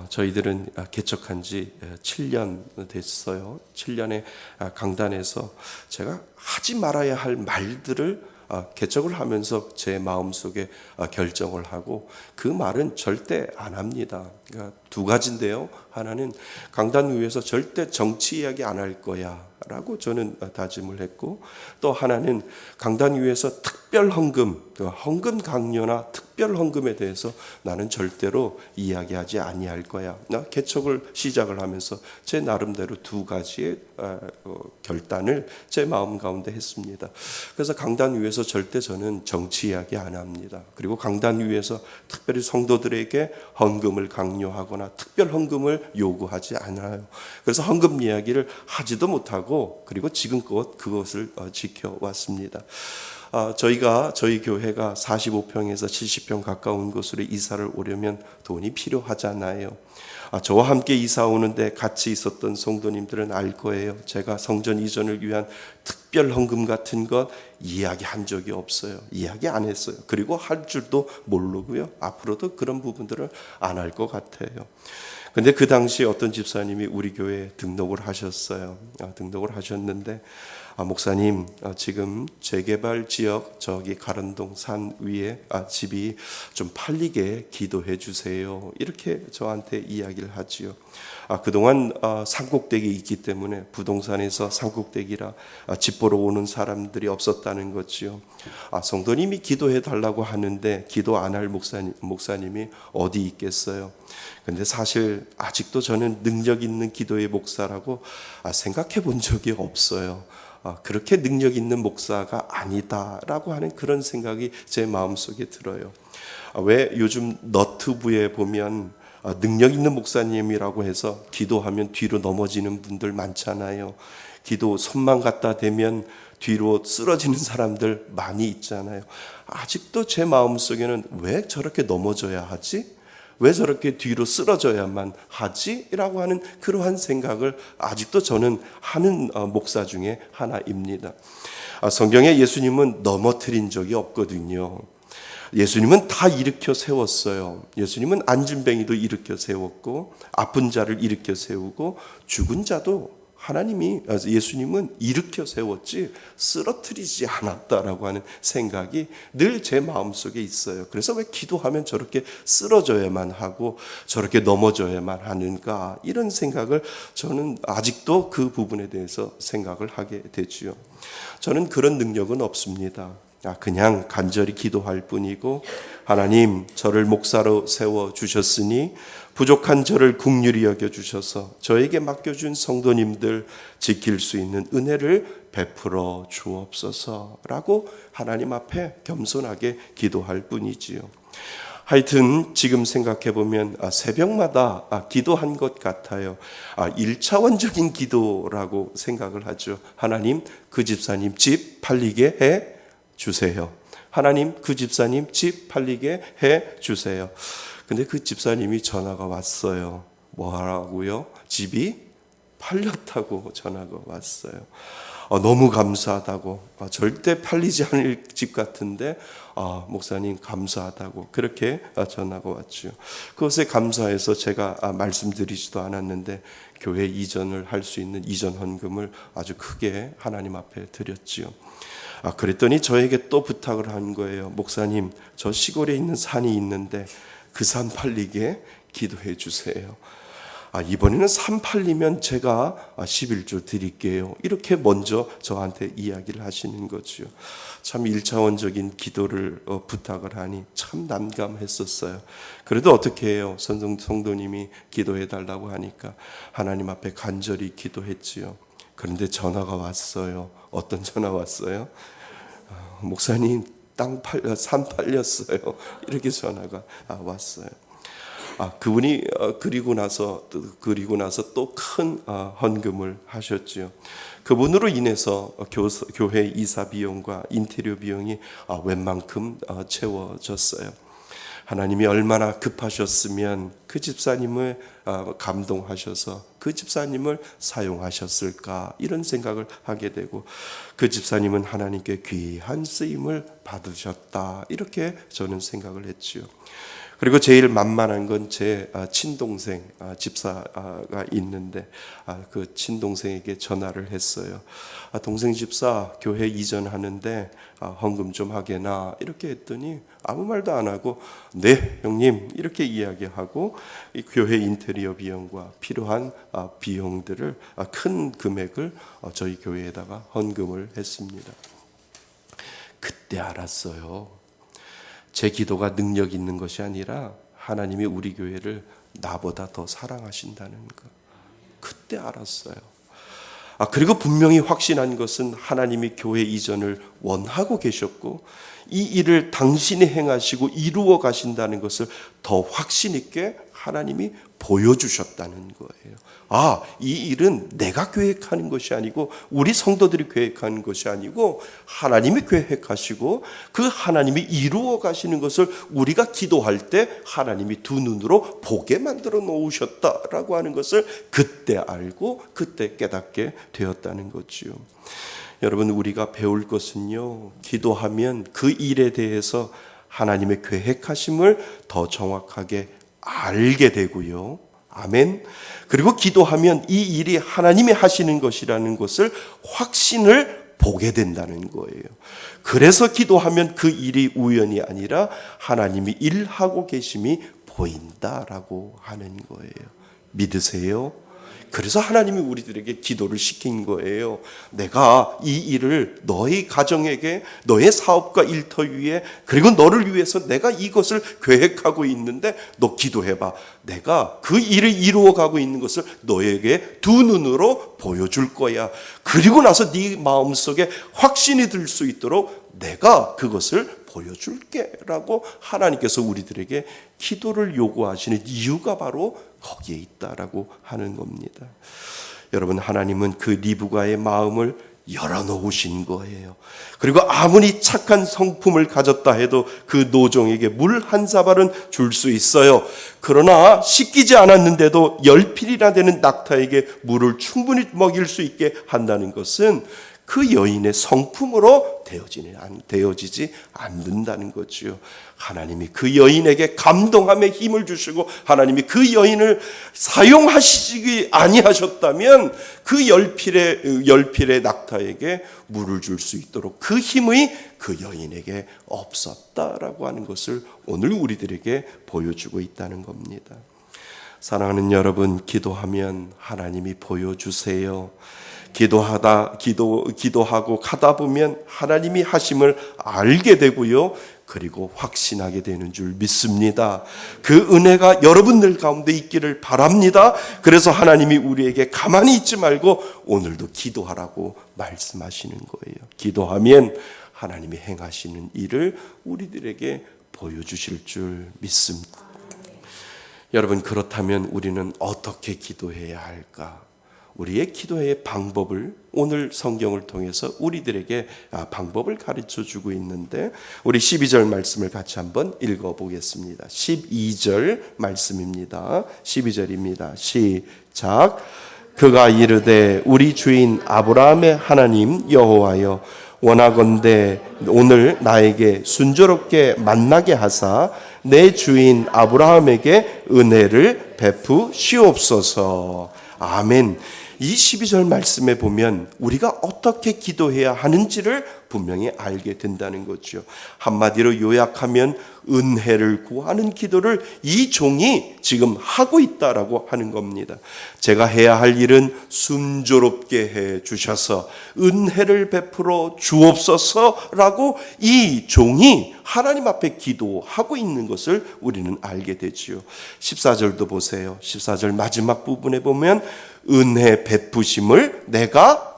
저희들은 개척한 지 7년 됐어요. 7년의 강단에서 제가 하지 말아야 할 말들을 개척을 하면서 제 마음속에 결정을 하고 그 말은 절대 안 합니다. 그러니까 두 가지인데요. 하나는 강단 위에서 절대 정치 이야기 안 할 거야 라고 저는 다짐을 했고, 또 하나는 강단 위에서 특별 헌금, 헌금 강요나 특별 헌금에 대해서 나는 절대로 이야기하지 아니할 거야. 나 개척을 시작을 하면서 제 나름대로 두 가지의 결단을 제 마음 가운데 했습니다. 그래서 강단 위에서 절대 저는 정치 이야기 안 합니다. 그리고 강단 위에서 특별히 성도들에게 헌금을 강요하거나 특별 헌금을 요구하지 않아요. 그래서 헌금 이야기를 하지도 못하고 그리고 지금껏 그것을 지켜왔습니다. 저희 교회가 45평에서 70평 가까운 곳으로 이사를 오려면 돈이 필요하잖아요. 저와 함께 이사 오는데 같이 있었던 성도님들은 알 거예요. 제가 성전 이전을 위한 특별 헌금 같은 것 이야기한 적이 없어요. 이야기 안 했어요. 그리고 할 줄도 모르고요. 앞으로도 그런 부분들을 안 할 것 같아요. 근데 그 당시 어떤 집사님이 우리 교회에 등록을 하셨어요. 등록을 하셨는데 목사님, 지금 재개발 지역 저기 가른동 산 위에 집이 좀 팔리게 기도해 주세요. 이렇게 저한테 이야기를 하지요. 그동안 산꼭대기 있기 때문에 부동산에서 산꼭대기라 집 보러 오는 사람들이 없었다는 거지요. 성도님이 기도해 달라고 하는데 기도 안 할 목사님이 어디 있겠어요. 근데 사실 아직도 저는 능력 있는 기도의 목사라고 생각해 본 적이 없어요. 그렇게 능력 있는 목사가 아니다라고 하는 그런 생각이 제 마음속에 들어요. 왜 요즘 너튜브에 보면 능력 있는 목사님이라고 해서 기도하면 뒤로 넘어지는 분들 많잖아요. 기도 손만 갖다 대면 뒤로 쓰러지는 사람들 많이 있잖아요. 아직도 제 마음속에는 왜 저렇게 넘어져야 하지? 왜 저렇게 뒤로 쓰러져야만 하지? 라고 하는 그러한 생각을 아직도 저는 하는 목사 중에 하나입니다. 성경에 예수님은 넘어뜨린 적이 없거든요. 예수님은 다 일으켜 세웠어요. 예수님은 안진뱅이도 일으켜 세웠고 아픈 자를 일으켜 세우고 죽은 자도 예수님은 일으켜 세웠지 쓰러뜨리지 않았다라고 하는 생각이 늘 제 마음속에 있어요. 그래서 왜 기도하면 저렇게 쓰러져야만 하고 저렇게 넘어져야만 하는가, 이런 생각을 저는 아직도 그 부분에 대해서 생각을 하게 되지요. 저는 그런 능력은 없습니다. 그냥 간절히 기도할 뿐이고, 하나님 저를 목사로 세워주셨으니 부족한 저를 긍휼히 여겨주셔서 저에게 맡겨준 성도님들 지킬 수 있는 은혜를 베풀어 주옵소서라고 하나님 앞에 겸손하게 기도할 뿐이지요. 하여튼 지금 생각해보면 새벽마다 기도한 것 같아요. 1차원적인 기도라고 생각을 하죠. 하나님 그 집사님 집 팔리게 해 주세요. 하나님 그 집사님 집 팔리게 해 주세요. 근데 그 집사님이 전화가 왔어요. 뭐라고요? 집이 팔렸다고 전화가 왔어요. 너무 감사하다고, 절대 팔리지 않을 집 같은데 목사님 감사하다고 그렇게 전화가 왔죠. 그것에 감사해서 제가 말씀드리지도 않았는데 교회 이전을 할 수 있는 이전 헌금을 아주 크게 하나님 앞에 드렸지요. 그랬더니 저에게 또 부탁을 한 거예요. 목사님, 저 시골에 있는 산이 있는데 그 산 팔리게 기도해 주세요. 이번에는 산 팔리면 제가 11조 드릴게요. 이렇게 먼저 저한테 이야기를 하시는 거죠. 참 1차원적인 기도를 부탁을 하니 참 난감했었어요. 그래도 어떻게 해요? 성도님이 기도해 달라고 하니까 하나님 앞에 간절히 기도했지요. 그런데 전화가 왔어요. 어떤 전화 왔어요? 목사님 산 팔렸어요. 이렇게 전화가 왔어요. 그분이 그리고 나서 또 큰 헌금을 하셨지요. 그분으로 인해서 교회 이사 비용과 인테리어 비용이 웬만큼 채워졌어요. 하나님이 얼마나 급하셨으면 그 집사님을 감동하셔서 그 집사님을 사용하셨을까, 이런 생각을 하게 되고, 그 집사님은 하나님께 귀한 쓰임을 받으셨다, 이렇게 저는 생각을 했지요. 그리고 제일 만만한 건 제 친동생 집사가 있는데, 그 친동생에게 전화를 했어요. 동생 집사 교회 이전하는데 헌금 좀 하게나, 이렇게 했더니 아무 말도 안 하고 네 형님 이렇게 이야기하고, 이 교회 인테리어 비용과 필요한 비용들을 큰 금액을 저희 교회에다가 헌금을 했습니다. 그때 알았어요. 제 기도가 능력 있는 것이 아니라 하나님이 우리 교회를 나보다 더 사랑하신다는 것, 그때 알았어요. 그리고 분명히 확신한 것은 하나님이 교회 이전을 원하고 계셨고, 이 일을 당신이 행하시고 이루어 가신다는 것을 더 확신 있게 하나님이 보여주셨다는 거예요. 이 일은 내가 계획하는 것이 아니고, 우리 성도들이 계획하는 것이 아니고, 하나님이 계획하시고 그 하나님이 이루어 가시는 것을 우리가 기도할 때 하나님이 두 눈으로 보게 만들어 놓으셨다라고 하는 것을 그때 알고 그때 깨닫게 되었다는 거지요. 여러분, 우리가 배울 것은요, 기도하면 그 일에 대해서 하나님의 계획하심을 더 정확하게 알게 되고요. 아멘. 그리고 기도하면 이 일이 하나님이 하시는 것이라는 것을 확신을 보게 된다는 거예요. 그래서 기도하면 그 일이 우연이 아니라 하나님이 일하고 계심이 보인다라고 하는 거예요. 믿으세요? 그래서 하나님이 우리들에게 기도를 시킨 거예요. 내가 이 일을 너의 가정에게, 너의 사업과 일터 위에, 그리고 너를 위해서 내가 이것을 계획하고 있는데 너 기도해봐. 내가 그 일을 이루어가고 있는 것을 너에게 두 눈으로 보여줄 거야. 그리고 나서 네 마음속에 확신이 들 수 있도록 내가 그것을 보여줄게 라고 하나님께서 우리들에게 기도를 요구하시는 이유가 바로 거기에 있다라고 하는 겁니다. 여러분, 하나님은 그 리브가의 마음을 열어놓으신 거예요. 그리고 아무리 착한 성품을 가졌다 해도 그 노종에게 물 한 사발은 줄 수 있어요. 그러나 씻기지 않았는데도 10필이나 되는 낙타에게 물을 충분히 먹일 수 있게 한다는 것은 그 여인의 성품으로 되어지지 않는다는 거지요. 하나님이 그 여인에게 감동함에 힘을 주시고 하나님이 그 여인을 사용하시지 아니하셨다면 그 열필의 낙타에게 물을 줄 수 있도록 그 힘이 그 여인에게 없었다라고 하는 것을 오늘 우리들에게 보여주고 있다는 겁니다. 사랑하는 여러분, 기도하면 하나님이 보여주세요. 기도하고 가다 보면 하나님이 하심을 알게 되고요. 그리고 확신하게 되는 줄 믿습니다. 그 은혜가 여러분들 가운데 있기를 바랍니다. 그래서 하나님이 우리에게 가만히 있지 말고 오늘도 기도하라고 말씀하시는 거예요. 기도하면 하나님이 행하시는 일을 우리들에게 보여주실 줄 믿습니다. 여러분, 그렇다면 우리는 어떻게 기도해야 할까? 우리의 기도의 방법을 오늘 성경을 통해서 우리들에게 방법을 가르쳐 주고 있는데, 우리 12절 말씀을 같이 한번 읽어보겠습니다. 12절 말씀입니다. 12절입니다. 시작. 그가 이르되 우리 주인 아브라함의 하나님 여호와여, 원하건대 오늘 나에게 순조롭게 만나게 하사 내 주인 아브라함에게 은혜를 베푸시옵소서. 아멘. 이 12절 말씀에 보면 우리가 어떻게 기도해야 하는지를 분명히 알게 된다는 거죠. 한마디로 요약하면 은혜를 구하는 기도를 이 종이 지금 하고 있다라고 하는 겁니다. 제가 해야 할 일은 순조롭게 해 주셔서 은혜를 베풀어 주옵소서라고 이 종이 하나님 앞에 기도하고 있는 것을 우리는 알게 되지요. 14절도 보세요. 14절 마지막 부분에 보면 은혜 베푸심을 내가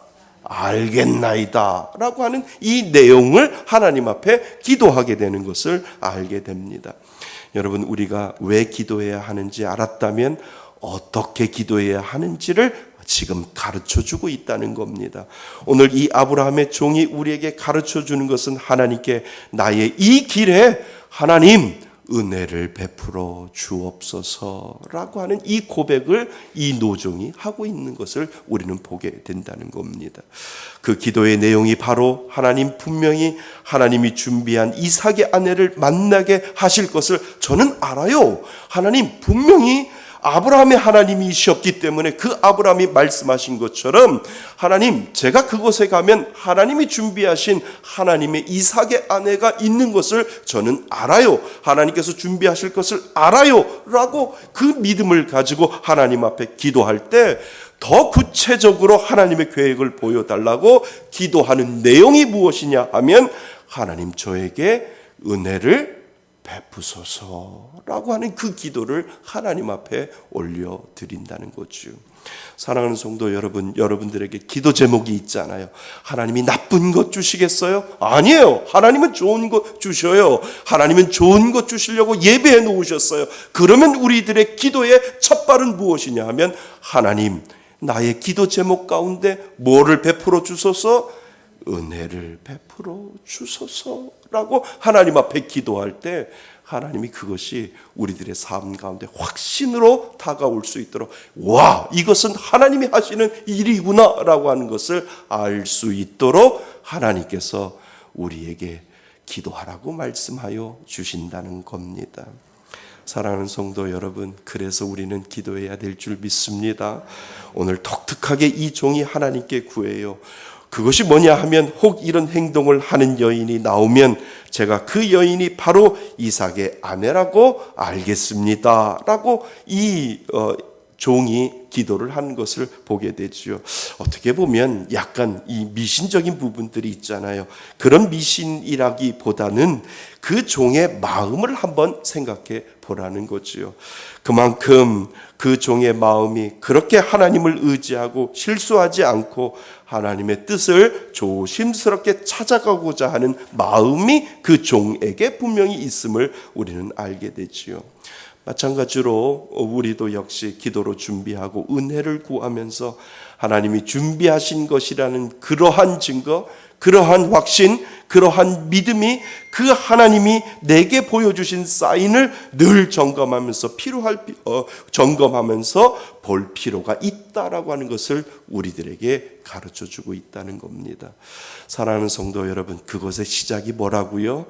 알겠나이다 라고 하는 이 내용을 하나님 앞에 기도하게 되는 것을 알게 됩니다. 여러분, 우리가 왜 기도해야 하는지 알았다면 어떻게 기도해야 하는지를 지금 가르쳐 주고 있다는 겁니다. 오늘 이 아브라함의 종이 우리에게 가르쳐 주는 것은 하나님께 나의 이 길에 하나님 은혜를 베풀어 주옵소서라고 하는 이 고백을 이 노종이 하고 있는 것을 우리는 보게 된다는 겁니다. 그 기도의 내용이 바로 하나님 분명히 하나님이 준비한 이삭의 아내를 만나게 하실 것을 저는 알아요. 하나님 분명히 아브라함의 하나님이셨기 때문에 그 아브라함이 말씀하신 것처럼 하나님 제가 그곳에 가면 하나님이 준비하신 하나님의 이삭의 아내가 있는 것을 저는 알아요. 하나님께서 준비하실 것을 알아요 라고 그 믿음을 가지고 하나님 앞에 기도할 때 더 구체적으로 하나님의 계획을 보여달라고 기도하는 내용이 무엇이냐 하면 하나님 저에게 은혜를 베푸소서라고 하는 그 기도를 하나님 앞에 올려드린다는 거죠. 사랑하는 성도 여러분, 여러분들에게 기도 제목이 있잖아요. 하나님이 나쁜 것 주시겠어요? 아니에요. 하나님은 좋은 것 주셔요. 하나님은 좋은 것 주시려고 예배해 놓으셨어요. 그러면 우리들의 기도의 첫발은 무엇이냐 하면 하나님 나의 기도 제목 가운데 뭐를 베풀어 주소서? 은혜를 베풀어 주소서라고 하나님 앞에 기도할 때 하나님이 그것이 우리들의 삶 가운데 확신으로 다가올 수 있도록 와 이것은 하나님이 하시는 일이구나 라고 하는 것을 알 수 있도록 하나님께서 우리에게 기도하라고 말씀하여 주신다는 겁니다. 사랑하는 성도 여러분, 그래서 우리는 기도해야 될 줄 믿습니다. 오늘 독특하게 이 종이 하나님께 구해요. 그것이 뭐냐 하면 혹 이런 행동을 하는 여인이 나오면 제가 그 여인이 바로 이삭의 아내라고 알겠습니다 라고 이 종이 기도를 한 것을 보게 되죠. 어떻게 보면 약간 이 미신적인 부분들이 있잖아요. 그런 미신이라기보다는 그 종의 마음을 한번 생각해 보라는 거지요. 그만큼 그 종의 마음이 그렇게 하나님을 의지하고 실수하지 않고 하나님의 뜻을 조심스럽게 찾아가고자 하는 마음이 그 종에게 분명히 있음을 우리는 알게 되지요. 마찬가지로 우리도 역시 기도로 준비하고 은혜를 구하면서 하나님이 준비하신 것이라는 그러한 증거, 그러한 확신, 그러한 믿음이 그 하나님이 내게 보여주신 사인을 늘 점검하면서 점검하면서 볼 필요가 있다라고 하는 것을 우리들에게 가르쳐주고 있다는 겁니다. 사랑하는 성도 여러분, 그것의 시작이 뭐라고요?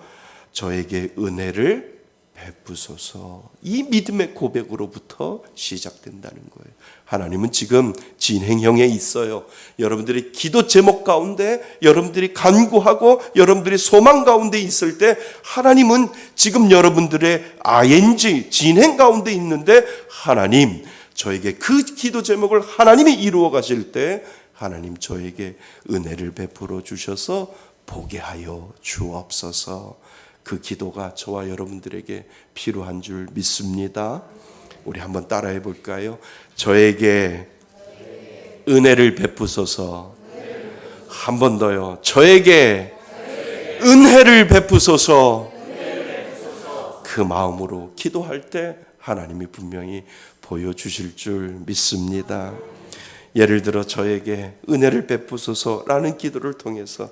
저에게 은혜를 베푸소서. 이 믿음의 고백으로부터 시작된다는 거예요. 하나님은 지금 진행형에 있어요. 여러분들이 기도 제목 가운데 여러분들이 간구하고 여러분들이 소망 가운데 있을 때 하나님은 지금 여러분들의 ING 진행 가운데 있는데 하나님 저에게 그 기도 제목을 하나님이 이루어 가실 때 하나님 저에게 은혜를 베풀어 주셔서 보게 하여 주옵소서. 그 기도가 저와 여러분들에게 필요한 줄 믿습니다. 우리 한번 따라해 볼까요? 저에게 은혜를 베푸소서. 한 번 더요. 저에게 은혜를 베푸소서. 그 마음으로 기도할 때 하나님이 분명히 보여주실 줄 믿습니다. 예를 들어 저에게 은혜를 베푸소서라는 기도를 통해서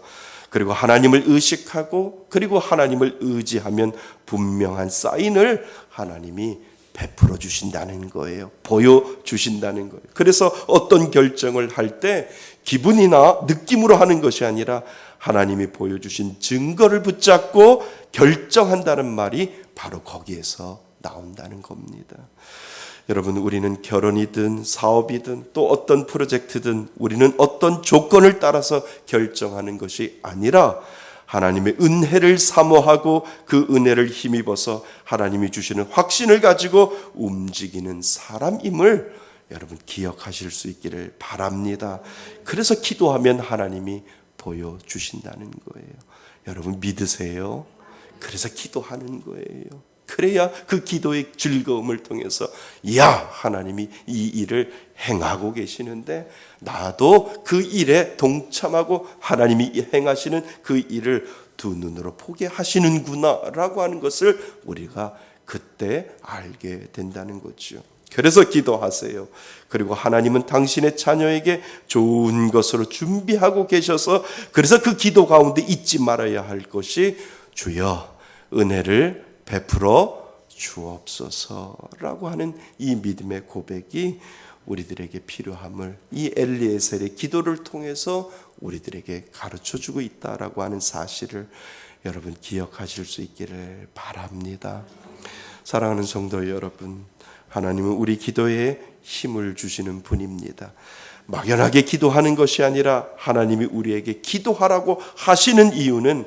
그리고 하나님을 의식하고 그리고 하나님을 의지하면 분명한 사인을 하나님이 베풀어 주신다는 거예요. 보여주신다는 거예요. 그래서 어떤 결정을 할 때 기분이나 느낌으로 하는 것이 아니라 하나님이 보여주신 증거를 붙잡고 결정한다는 말이 바로 거기에서 나온다는 겁니다. 여러분, 우리는 결혼이든 사업이든 또 어떤 프로젝트든 우리는 어떤 조건을 따라서 결정하는 것이 아니라 하나님의 은혜를 사모하고 그 은혜를 힘입어서 하나님이 주시는 확신을 가지고 움직이는 사람임을 여러분 기억하실 수 있기를 바랍니다. 그래서 기도하면 하나님이 보여주신다는 거예요. 여러분 믿으세요? 그래서 기도하는 거예요. 그래야 그 기도의 즐거움을 통해서 야, 하나님이 이 일을 행하고 계시는데 나도 그 일에 동참하고 하나님이 행하시는 그 일을 두 눈으로 보게 하시는구나 라고 하는 것을 우리가 그때 알게 된다는 거죠. 그래서 기도하세요. 그리고 하나님은 당신의 자녀에게 좋은 것으로 준비하고 계셔서 그래서 그 기도 가운데 잊지 말아야 할 것이 주여 은혜를 베풀어 주옵소서라고 하는 이 믿음의 고백이 우리들에게 필요함을 이 엘리에셀의 기도를 통해서 우리들에게 가르쳐주고 있다라고 하는 사실을 여러분 기억하실 수 있기를 바랍니다. 사랑하는 성도 여러분, 하나님은 우리 기도에 힘을 주시는 분입니다. 막연하게 기도하는 것이 아니라 하나님이 우리에게 기도하라고 하시는 이유는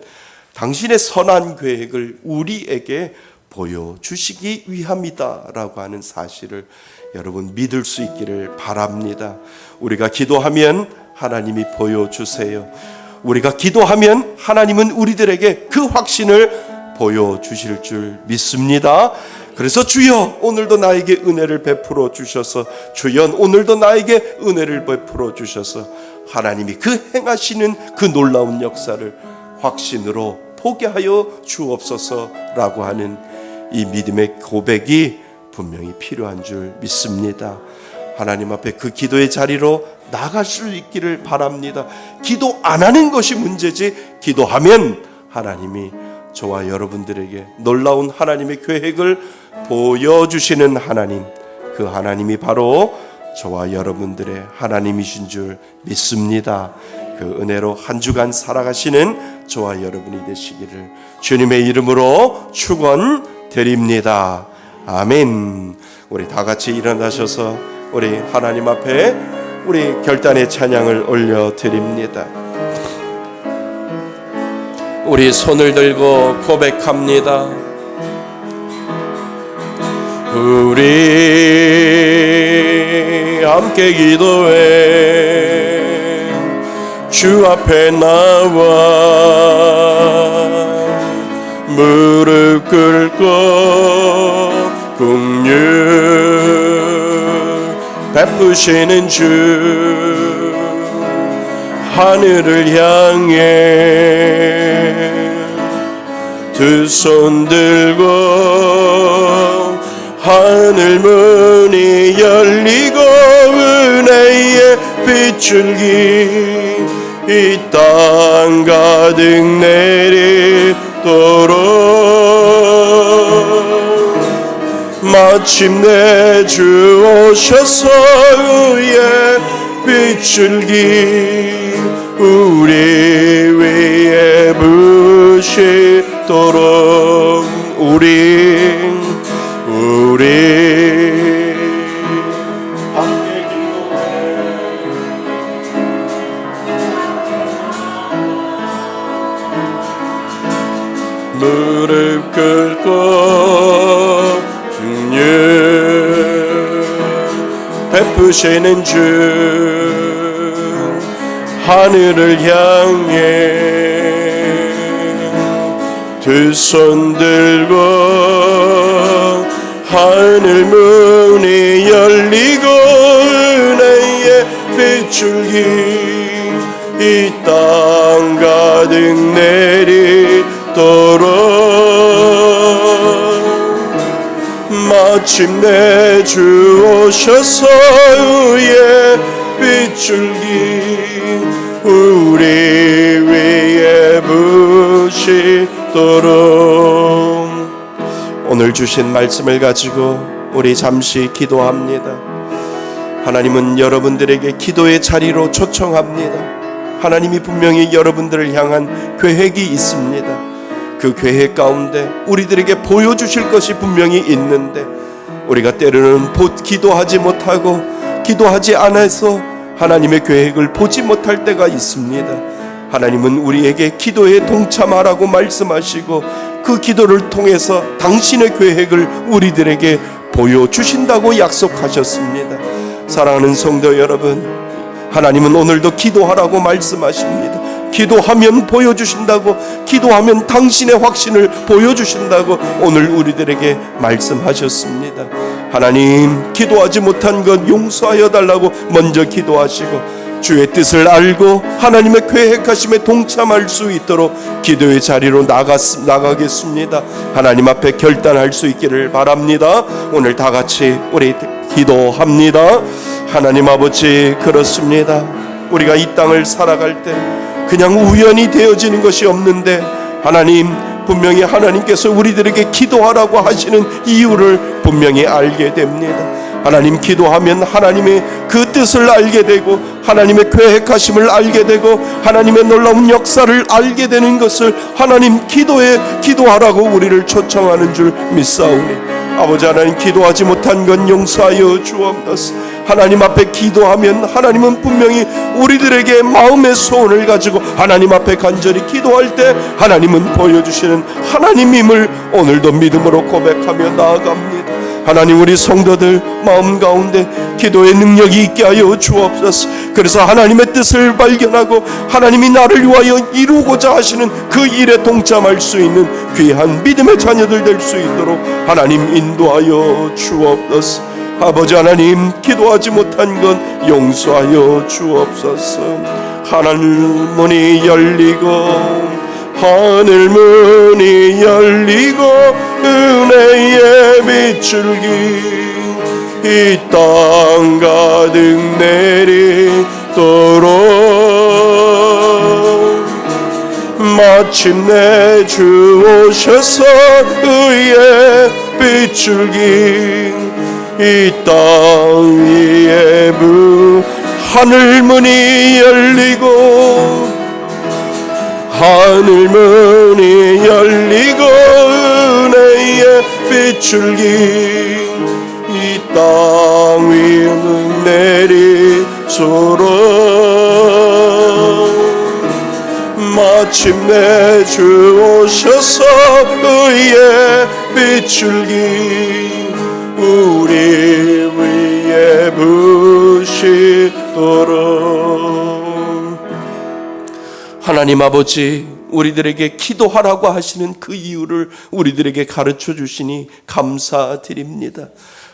당신의 선한 계획을 우리에게 보여주시기 위함이다라고 하는 사실을 여러분 믿을 수 있기를 바랍니다. 우리가 기도하면 하나님이 보여주세요. 우리가 기도하면 하나님은 우리들에게 그 확신을 보여주실 줄 믿습니다. 그래서 주여 오늘도 나에게 은혜를 베풀어 주셔서 주여 오늘도 나에게 은혜를 베풀어 주셔서 하나님이 그 행하시는 그 놀라운 역사를 확신으로 보게 하여 주옵소서라고 하는 이 믿음의 고백이 분명히 필요한 줄 믿습니다. 하나님 앞에 그 기도의 자리로 나갈 수 있기를 바랍니다. 기도 안 하는 것이 문제지 기도하면 하나님이 저와 여러분들에게 놀라운 하나님의 계획을 보여주시는 하나님, 그 하나님이 바로 저와 여러분들의 하나님이신 줄 믿습니다. 그 은혜로 한 주간 살아가시는 저와 여러분이 되시기를 주님의 이름으로 축원드립니다. 아멘. 우리 다 같이 일어나셔서 우리 하나님 앞에 우리 결단의 찬양을 올려드립니다. 우리 손을 들고 고백합니다. 우리 함께 기도해 주 앞에 나와 무릎 꿇고 긍휼 베푸시는 주 하늘을 향해 두 손 들고 하늘 문이 열리고 은혜의 빗줄기 이 땅 가득 내리도록 마침내 주 오셔서 의의 빗줄기 우리 위에 부시도록 우리 함께 기도해 무릎 꿇고 긍휼 베푸시는 주 하늘을 향해 두 손 들고 하늘 문이 열리고 은혜의 빗줄기 이 땅 가득 내리도록 마침내 주 오셔서 의의 빗줄기 우리 위에 부시도록 오늘 주신 말씀을 가지고 우리 잠시 기도합니다. 하나님은 여러분들에게 기도의 자리로 초청합니다. 하나님이 분명히 여러분들을 향한 계획이 있습니다. 그 계획 가운데 우리들에게 보여주실 것이 분명히 있는데 우리가 때로는 기도하지 못하고 기도하지 않아서 하나님의 계획을 보지 못할 때가 있습니다. 하나님은 우리에게 기도에 동참하라고 말씀하시고 그 기도를 통해서 당신의 계획을 우리들에게 보여주신다고 약속하셨습니다. 사랑하는 성도 여러분, 하나님은 오늘도 기도하라고 말씀하십니다. 기도하면 보여주신다고, 기도하면 당신의 확신을 보여주신다고 오늘 우리들에게 말씀하셨습니다. 하나님, 기도하지 못한 것 용서하여 달라고 먼저 기도하시고 주의 뜻을 알고 하나님의 계획하심에 동참할 수 있도록 기도의 자리로 나가겠습니다. 하나님 앞에 결단할 수 있기를 바랍니다. 오늘 다 같이 우리 기도합니다. 하나님 아버지, 그렇습니다. 우리가 이 땅을 살아갈 때 그냥 우연히 되어지는 것이 없는데 하나님, 분명히 하나님께서 우리들에게 기도하라고 하시는 이유를 분명히 알게 됩니다. 하나님, 기도하면 하나님의 그 뜻을 알게 되고 하나님의 계획하심을 알게 되고 하나님의 놀라운 역사를 알게 되는 것을 하나님 기도하라고 우리를 초청하는 줄 믿사오니 아버지 하나님, 기도하지 못한 건 용서하여 주옵소서. 하나님 앞에 기도하면 하나님은 분명히 우리들에게 마음의 소원을 가지고 하나님 앞에 간절히 기도할 때 하나님은 보여주시는 하나님임을 오늘도 믿음으로 고백하며 나아갑니다. 하나님, 우리 성도들 마음 가운데 기도의 능력이 있게 하여 주옵소서. 그래서 하나님의 뜻을 발견하고 하나님이 나를 위하여 이루고자 하시는 그 일에 동참할 수 있는 귀한 믿음의 자녀들 될 수 있도록 하나님 인도하여 주옵소서. 아버지 하나님, 기도하지 못한 것 용서하여 주옵소서. 하늘 문이 열리고 하늘 문이 열리고 은혜의 빗줄기 이 땅 가득 내리도록 마침내 주 오셔서 의의 빗줄기 이 땅 위에 하늘 문이 열리고 하늘 문이 열리고 은혜의 빗줄기 이 땅 위는 내리소록 마침내 주 오셔서 의의 빗줄기 우리 위에 부시도록. 하나님 아버지, 우리들에게 기도하라고 하시는 그 이유를 우리들에게 가르쳐 주시니 감사드립니다.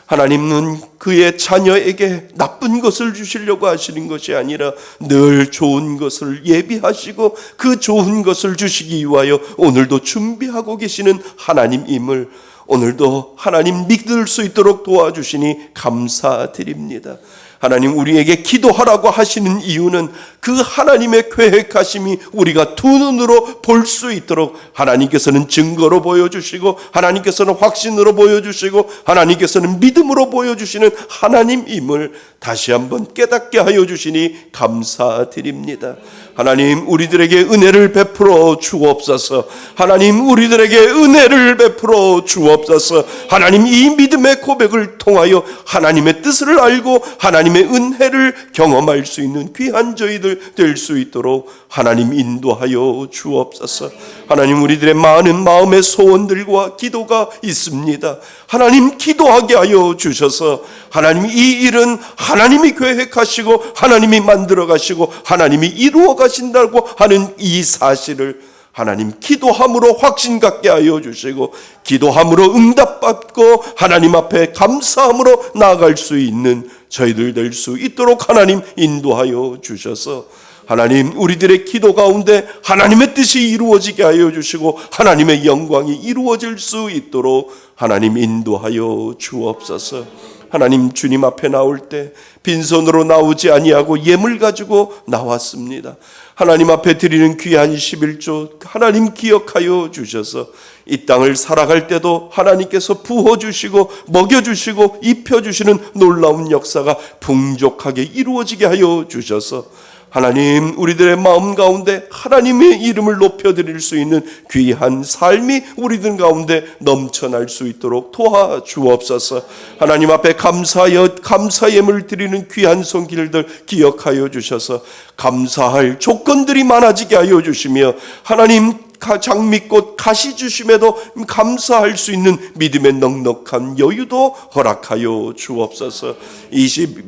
하나님은 그의 자녀에게 나쁜 것을 주시려고 하시는 것이 아니라 늘 좋은 것을 예비하시고 그 좋은 것을 주시기 위하여 오늘도 준비하고 계시는 하나님임을 오늘도 하나님 믿을 수 있도록 도와주시니 감사드립니다. 하나님, 우리에게 기도하라고 하시는 이유는 그 하나님의 계획하심이 우리가 두 눈으로 볼 수 있도록 하나님께서는 증거로 보여주시고 하나님께서는 확신으로 보여주시고 하나님께서는 믿음으로 보여주시는 하나님임을 다시 한번 깨닫게 하여 주시니 감사드립니다. 하나님, 우리들에게 은혜를 베풀어 주옵소서. 하나님, 우리들에게 은혜를 베풀어 주옵소서. 하나님, 이 믿음의 고백을 통하여 하나님의 뜻을 알고 하나님의 은혜를 경험할 수 있는 귀한 저희들 될 수 있도록 하나님 인도하여 주옵소서. 하나님, 우리들의 많은 마음의 소원들과 기도가 있습니다. 하나님, 기도하게 하여 주셔서 하나님, 이 일은 하나님이 계획하시고 하나님이 만들어 가시고 하나님이 이루어 가신다고 하는 이 사실을 하나님 기도함으로 확신 갖게 하여 주시고 기도함으로 응답받고 하나님 앞에 감사함으로 나아갈 수 있는 저희들 될 수 있도록 하나님 인도하여 주셔서 하나님, 우리들의 기도 가운데 하나님의 뜻이 이루어지게 하여 주시고 하나님의 영광이 이루어질 수 있도록 하나님 인도하여 주옵소서. 하나님, 주님 앞에 나올 때 빈손으로 나오지 아니하고 예물 가지고 나왔습니다. 하나님 앞에 드리는 귀한 11조 하나님 기억하여 주셔서 이 땅을 살아갈 때도 하나님께서 부어주시고 먹여주시고 입혀주시는 놀라운 역사가 풍족하게 이루어지게 하여 주셔서 하나님, 우리들의 마음 가운데 하나님의 이름을 높여드릴 수 있는 귀한 삶이 우리들 가운데 넘쳐날 수 있도록 도와주옵소서. 하나님 앞에 감사하여 감사 예물 드리는 귀한 손길들 기억하여 주셔서 감사할 조건들이 많아지게 하여 주시며, 하나님 장미꽃 가시 주심에도 감사할 수 있는 믿음의 넉넉한 여유도 허락하여 주옵소서.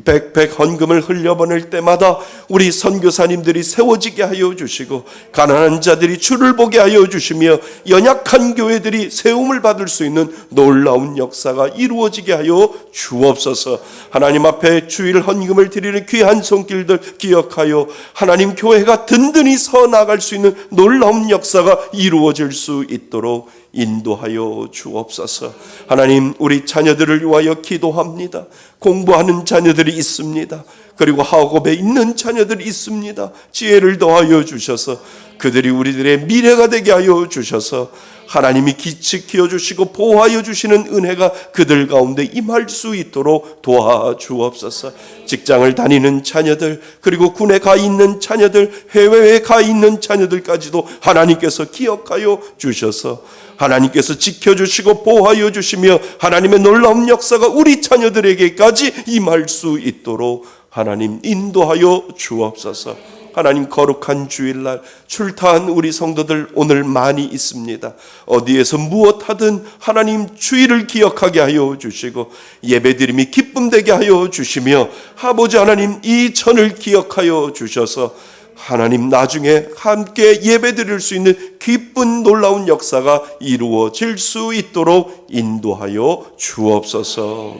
100 헌금을 흘려보낼 때마다 우리 선교사님들이 세워지게 하여 주시고, 가난한 자들이 주를 보게 하여 주시며, 연약한 교회들이 세움을 받을 수 있는 놀라운 역사가 이루어지게 하여 주옵소서. 하나님 앞에 주일 헌금을 드리는 귀한 손길들 기억하여 하나님 교회가 든든히 서 나갈 수 있는 놀라운 역사가 이루어질 수 있도록 인도하여 주옵소서. 하나님, 우리 자녀들을 위하여 기도합니다. 공부하는 자녀들이 있습니다. 그리고 학업에 있는 자녀들이 있습니다. 지혜를 더하여 주셔서 그들이 우리들의 미래가 되게 하여 주셔서 하나님이 지켜 주시고 보호하여 주시는 은혜가 그들 가운데 임할 수 있도록 도와주옵소서. 직장을 다니는 자녀들, 그리고 군에 가 있는 자녀들, 해외에 가 있는 자녀들까지도 하나님께서 기억하여 주셔서 하나님께서 지켜주시고 보호하여 주시며 하나님의 놀라운 역사가 우리 자녀들에게까지 임할 수 있도록 하나님 인도하여 주옵소서. 하나님, 거룩한 주일날 출타한 우리 성도들 오늘 많이 있습니다. 어디에서 무엇하든 하나님 주일을 기억하게 하여 주시고 예배드림이 기쁨되게 하여 주시며, 아버지 하나님 이 전을 기억하여 주셔서 하나님 나중에 함께 예배드릴 수 있는 기쁜 놀라운 역사가 이루어질 수 있도록 인도하여 주옵소서.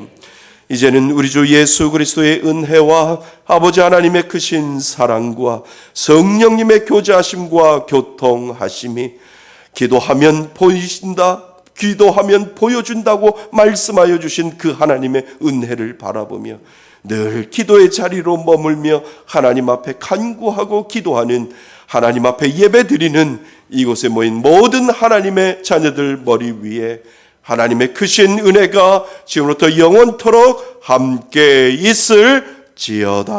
이제는 우리 주 예수 그리스도의 은혜와 아버지 하나님의 크신 사랑과 성령님의 교제하심과 교통하심이, 기도하면 보이신다, 기도하면 보여준다고 말씀하여 주신 그 하나님의 은혜를 바라보며 늘 기도의 자리로 머물며 하나님 앞에 간구하고 기도하는, 하나님 앞에 예배드리는 이곳에 모인 모든 하나님의 자녀들 머리 위에 하나님의 크신 은혜가 지금부터 영원토록 함께 있을지어다.